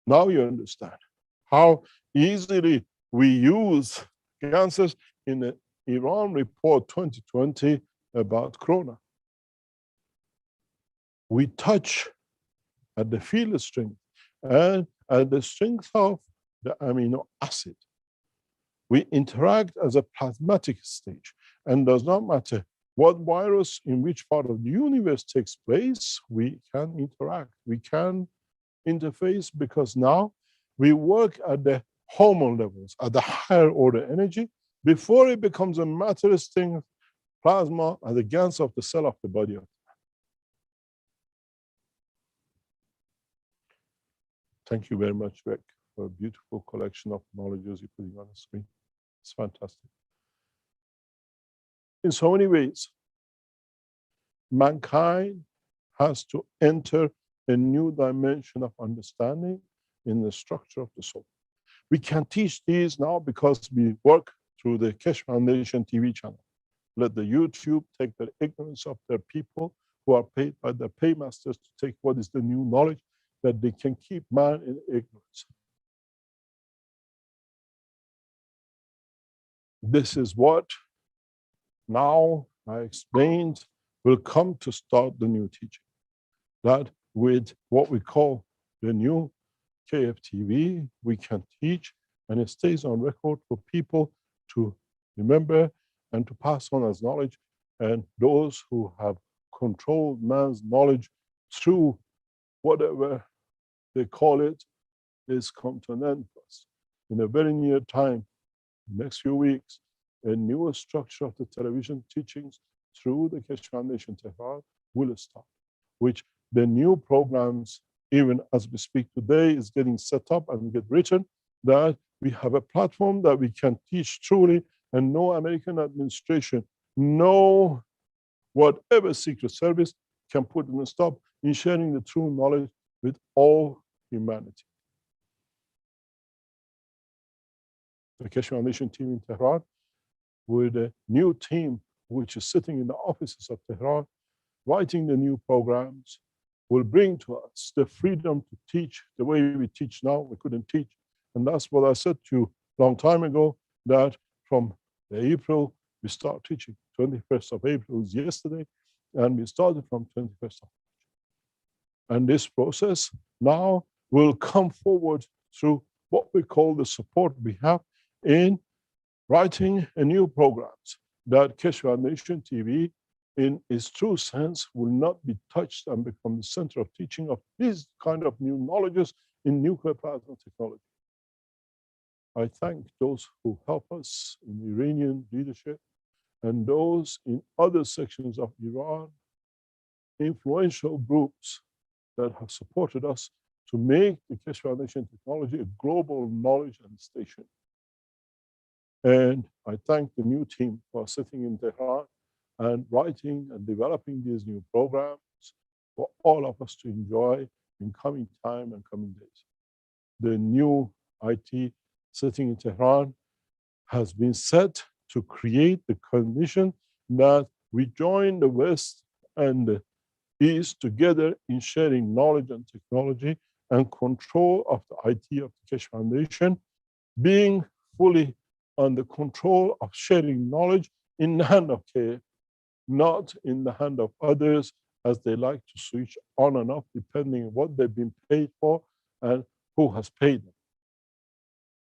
B: Now you understand how easily we use cancers in the Iran report 2020 about corona. We touch at the field strength and at the strength of the amino acid. We interact as a plasmatic stage, and does not matter what virus in which part of the universe takes place, we can interact, we can interface, because now we work at the hormone levels, at the higher order energy, before it becomes a materialistic plasma at the gans of the cell of the body. Thank you very much, Rick, for a beautiful collection of knowledges you're putting on the screen. It's fantastic. In so many ways, mankind has to enter a new dimension of understanding in the structure of the soul. We can teach these now because we work through the Keshe Foundation TV channel. Let the YouTube take the ignorance of their people who are paid by the paymasters to take what is the new knowledge, that they can keep man in ignorance. This is what now I explained will come to start the new teaching. That with what we call the new KFTV, we can teach, and it stays on record for people to remember and to pass on as knowledge. And those who have controlled man's knowledge through whatever they call it, is come to an end for us. In a very near time, next few weeks, a newer structure of the television teachings through the Keshe Foundation Tehran will start, which the new programs, even as we speak today, is getting set up and get written, that we have a platform that we can teach truly, and no American administration, no whatever secret service can put in a stop in sharing the true knowledge with all humanity. The Keshe Foundation team in Tehran, with a new team which is sitting in the offices of Tehran, writing the new programs, will bring to us the freedom to teach the way we teach now. We couldn't teach. And that's what I said to you a long time ago, that from April, we start teaching. 21st of April is yesterday, and we started from 21st of And this process now will come forward through what we call the support we have in writing a new programs that Keshe Foundation TV, in its true sense, will not be touched and become the center of teaching of these kind of new knowledges in nuclear plasma technology. I thank those who help us in Iranian leadership and those in other sections of Iran, influential groups that have supported us to make the Keshe Foundation technology a global knowledge and station. And I thank the new team for sitting in Tehran and writing and developing these new programs for all of us to enjoy in coming time and coming days. The new IT sitting in Tehran has been set to create the condition that we join the West and the East together in sharing knowledge and technology and control of the IT of the Keshe Foundation, being fully under control of sharing knowledge in the hand of care, not in the hand of others as they like to switch on and off depending on what they've been paid for and who has paid them.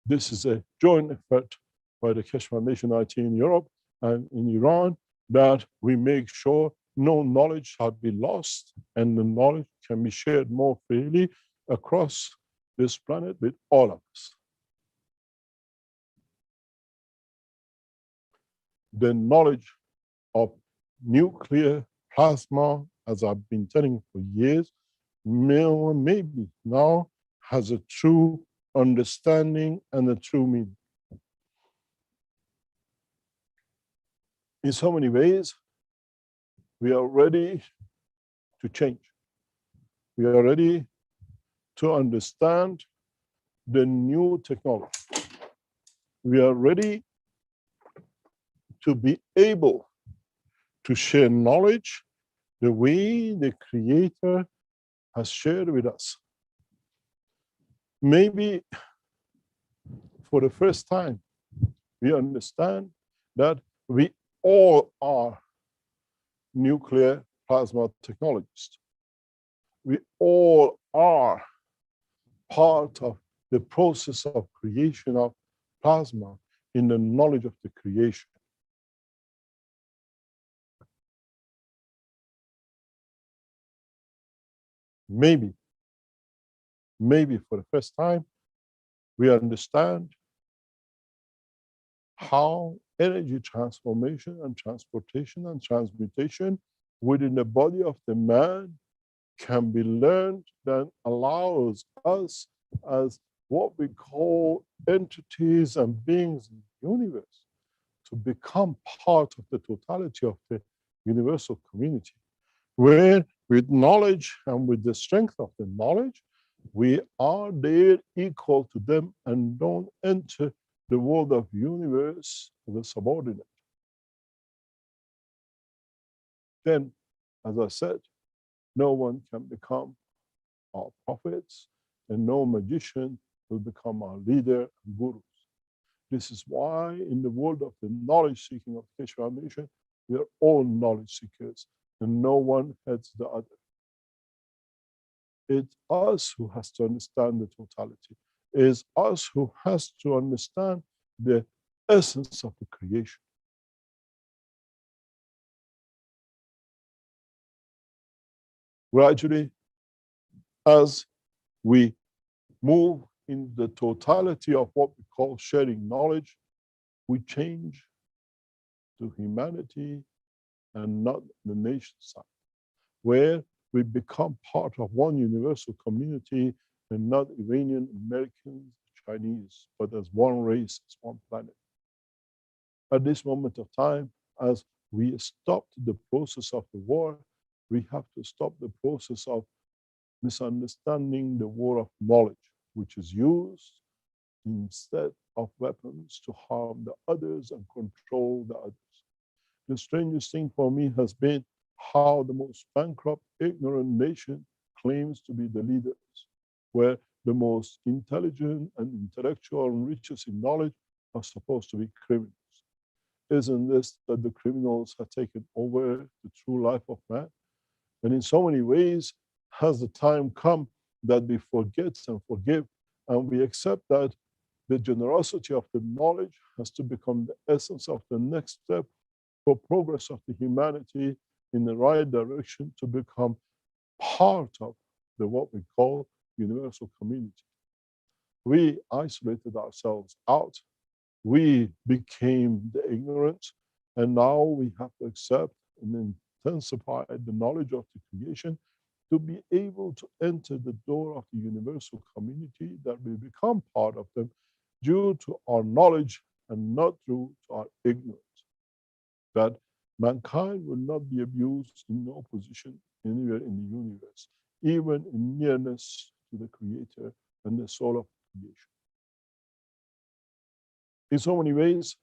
B: This is a joint effort by the Keshe Foundation IT in Europe and in Iran that we make sure no knowledge shall be lost and the knowledge can be shared more freely across this planet with all of us. The knowledge of nuclear plasma, as I've been telling for years, maybe now has a true understanding and a true meaning. In so many ways, we are ready to change. We are ready to understand the new technology. We are ready to be able to share knowledge the way the Creator has shared with us. Maybe for the first time, we understand that we all are nuclear plasma technologists. We all are part of the process of creation of plasma in the knowledge of the creation. Maybe for the first time, we understand how energy transformation and transportation and transmutation within the body of the man can be learned that allows us as what we call entities and beings in the universe to become part of the totality of the universal community, where with knowledge and with the strength of the knowledge, we are there equal to them and don't enter the world of universe as a subordinate. Then, as I said, no one can become our prophets and no magician will become our leader and gurus. This is why in the world of the knowledge seeking of Keshe Foundation, we are all knowledge seekers and no one heads the other. It's us who has to understand the totality. It's us who has to understand the essence of the creation. Gradually, as we move in the totality of what we call sharing knowledge, we change to humanity and not the nation side, where we become part of one universal community and not Iranian, Americans, Chinese, but as one race, as one planet. At this moment of time, as we stopped the process of the war, we have to stop the process of misunderstanding the war of knowledge, which is used instead of weapons to harm the others and control the others. The strangest thing for me has been how the most bankrupt, ignorant nation claims to be the leaders, where the most intelligent and intellectual and richest in knowledge are supposed to be criminals. Isn't this that the criminals have taken over the true life of man? And in so many ways, has the time come that we forget and forgive, and we accept that the generosity of the knowledge has to become the essence of the next step for progress of the humanity in the right direction to become part of the what we call universal community. We isolated ourselves out. We became the ignorant, and now we have to accept and intensify the knowledge of the creation to be able to enter the door of the universal community that we become part of them due to our knowledge and not due to our ignorance. That mankind will not be abused in no position anywhere in the universe, even in nearness to the Creator and the soul of creation. In so many ways,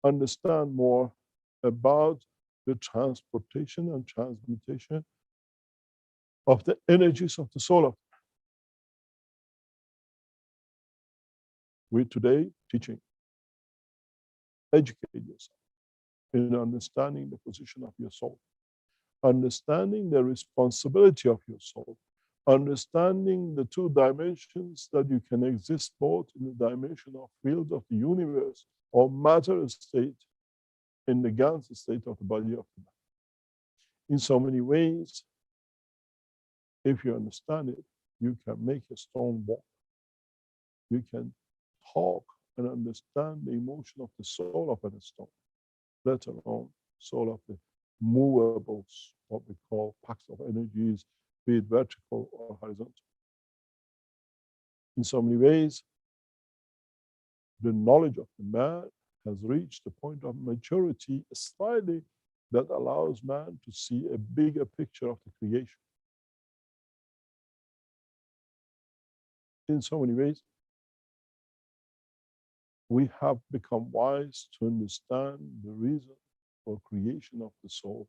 B: understand more about the transportation and transmutation of the energies of the soul of we today teaching. Educate yourself in understanding the position of your soul, understanding the responsibility of your soul, understanding the two dimensions that you can exist both in the dimension of field of the universe or matter state in the Gans state of the body of the man. In so many ways, if you understand it, you can make a stone walk. You can talk and understand the emotion of the soul of a stone, let alone soul of the movables, what we call packs of energies, be it vertical or horizontal. In so many ways, the knowledge of the man has reached the point of maturity slightly that allows man to see a bigger picture of the creation. In so many ways, we have become wise to understand the reason for creation of the soul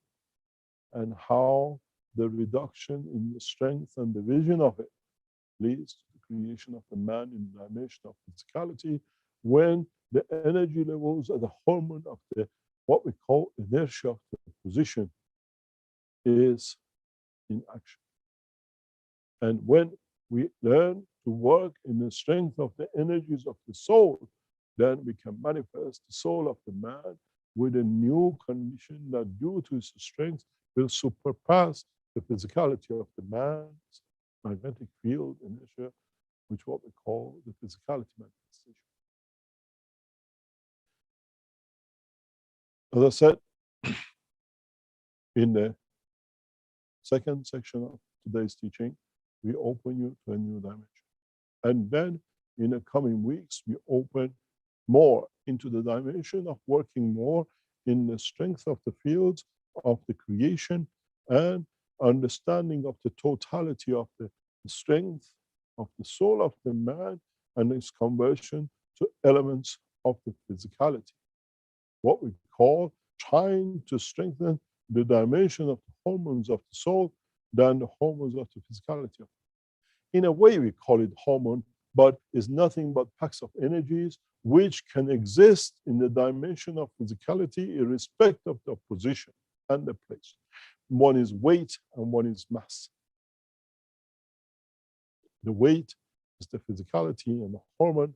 B: and how the reduction in the strength and the vision of it leads to the creation of the man in the dimension of physicality when the energy levels at the hormone of the what we call inertia of the position is in action. And when we learn to work in the strength of the energies of the soul, then we can manifest the soul of the man with a new condition that due to its strength will surpass the physicality of the man's magnetic field inertia, which what we call the physicality manifestation. As I said, in the second section of today's teaching, we open you to a new dimension. And then in the coming weeks, we open more into the dimension of working more in the strength of the fields of the creation and understanding of the totality of the strength of the soul of the man and its conversion to elements of the physicality. What we call trying to strengthen the dimension of the hormones of the soul than the hormones of the physicality. In a way, we call it hormone, but it's nothing but packs of energies which can exist in the dimension of physicality irrespective of the position and the place. One is weight and one is mass. The weight is the physicality and the hormone.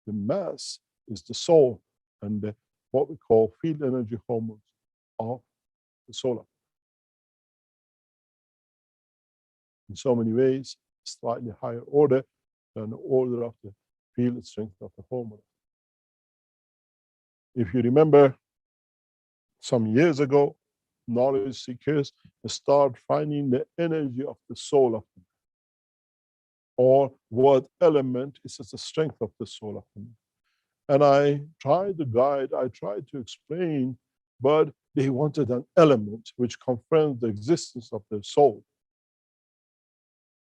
B: The mass is the soul and the, what we call field energy hormones of the soul. In so many ways, slightly higher order than the order of the field strength of the hormone. If you remember, some years ago, knowledge seekers start finding the energy of the soul of them, or what element is the strength of the soul of them. And I tried to guide, I tried to explain, but they wanted an element which confirms the existence of their soul.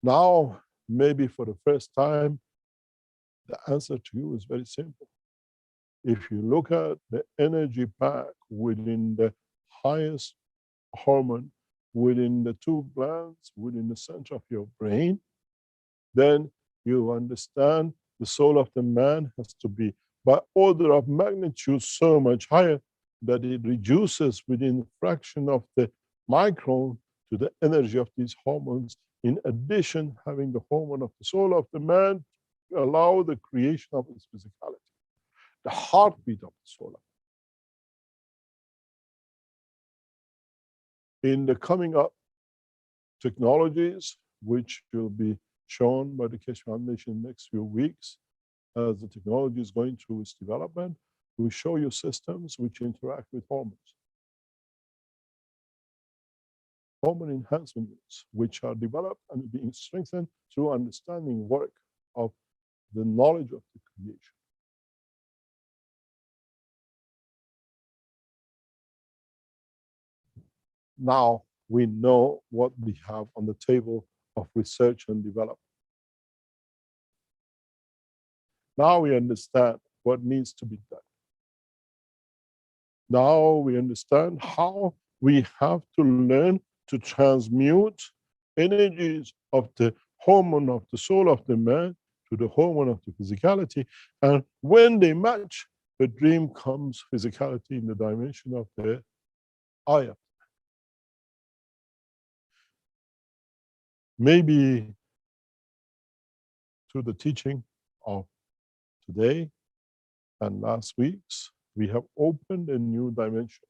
B: Now, maybe for the first time, the answer to you is very simple. If you look at the energy pack within the highest hormone, within the two glands, within the center of your brain, then you understand the soul of the man has to be by order of magnitude so much higher that it reduces within a fraction of the micron to the energy of these hormones. In addition, having the hormone of the soul of the man to allow the creation of his physicality, the heartbeat of the soul. In the coming up technologies, which will be shown by the Keshe Foundation in the next few weeks, as the technology is going through its development, we show you systems which interact with hormones. Hormone enhancement units, which are developed and being strengthened through understanding work of the knowledge of the creation. Now we know what we have on the table of research and development. Now we understand what needs to be done. Now we understand how we have to learn to transmute energies of the hormone of the soul of the man to the hormone of the physicality. And when they match, the dream comes physicality in the dimension of the I. Maybe through the teaching of today and last week's, we have opened a new dimension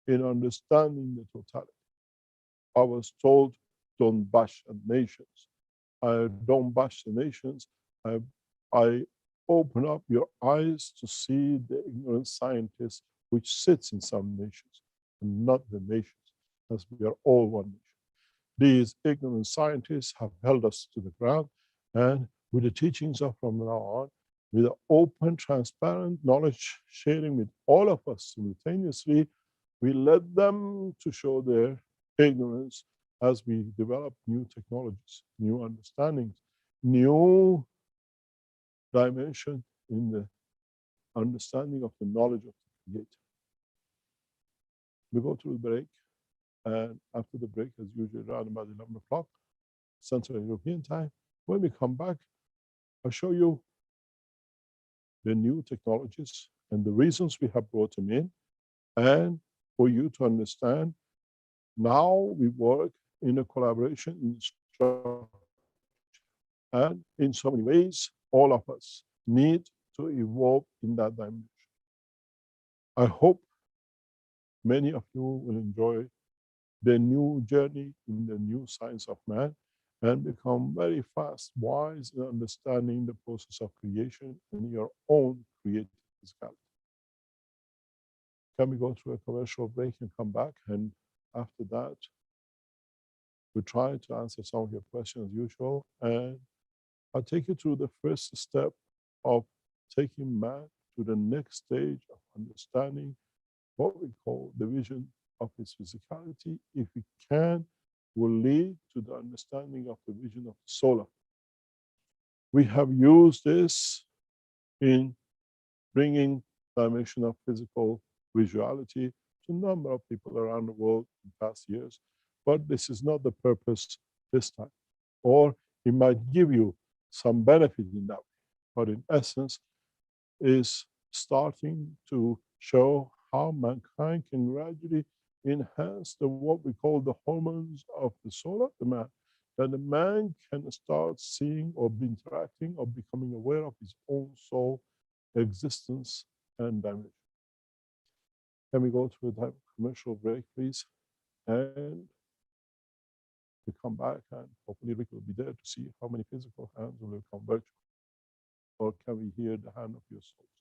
B: in understanding the totality. I was told, don't bash the nations. I don't bash the nations. I open up your eyes to see the ignorant scientist which sits in some nations and not the nations, as we are all one nation. These ignorant scientists have held us to the ground, and with the teachings of from now on, with an open, transparent knowledge sharing with all of us simultaneously, we let them to show their ignorance as we develop new technologies, new understandings, new dimension in the understanding of the knowledge of the Creator. We go through the break, and after the break, as usual, around about 11 o'clock, Central European time, when we come back, I'll show you the new technologies and the reasons we have brought them in, and for you to understand, now we work in a collaboration in structure. And in so many ways, all of us need to evolve in that dimension. I hope many of you will enjoy the new journey in the new science of man and become very fast wise in understanding the process of creation and your own creative physicality. Can we go through a commercial break and come back? And after that, we'll try to answer some of your questions as usual. And I'll take you through the first step of taking man to the next stage of understanding what we call the vision of his physicality. If we can, will lead to the understanding of the vision of the soul. We have used this in bringing dimension of physical visuality to a number of people around the world in past years, but this is not the purpose this time. Or it might give you some benefit in that way, but in essence is starting to show how mankind can gradually enhance the what we call the hormones of the soul of the man, that the man can start seeing or be interacting or becoming aware of his own soul existence and dimension. Can we go to a commercial break, please? And we come back, and hopefully Rick will be there to see how many physical hands will become virtual. Or can we hear the hand of your souls?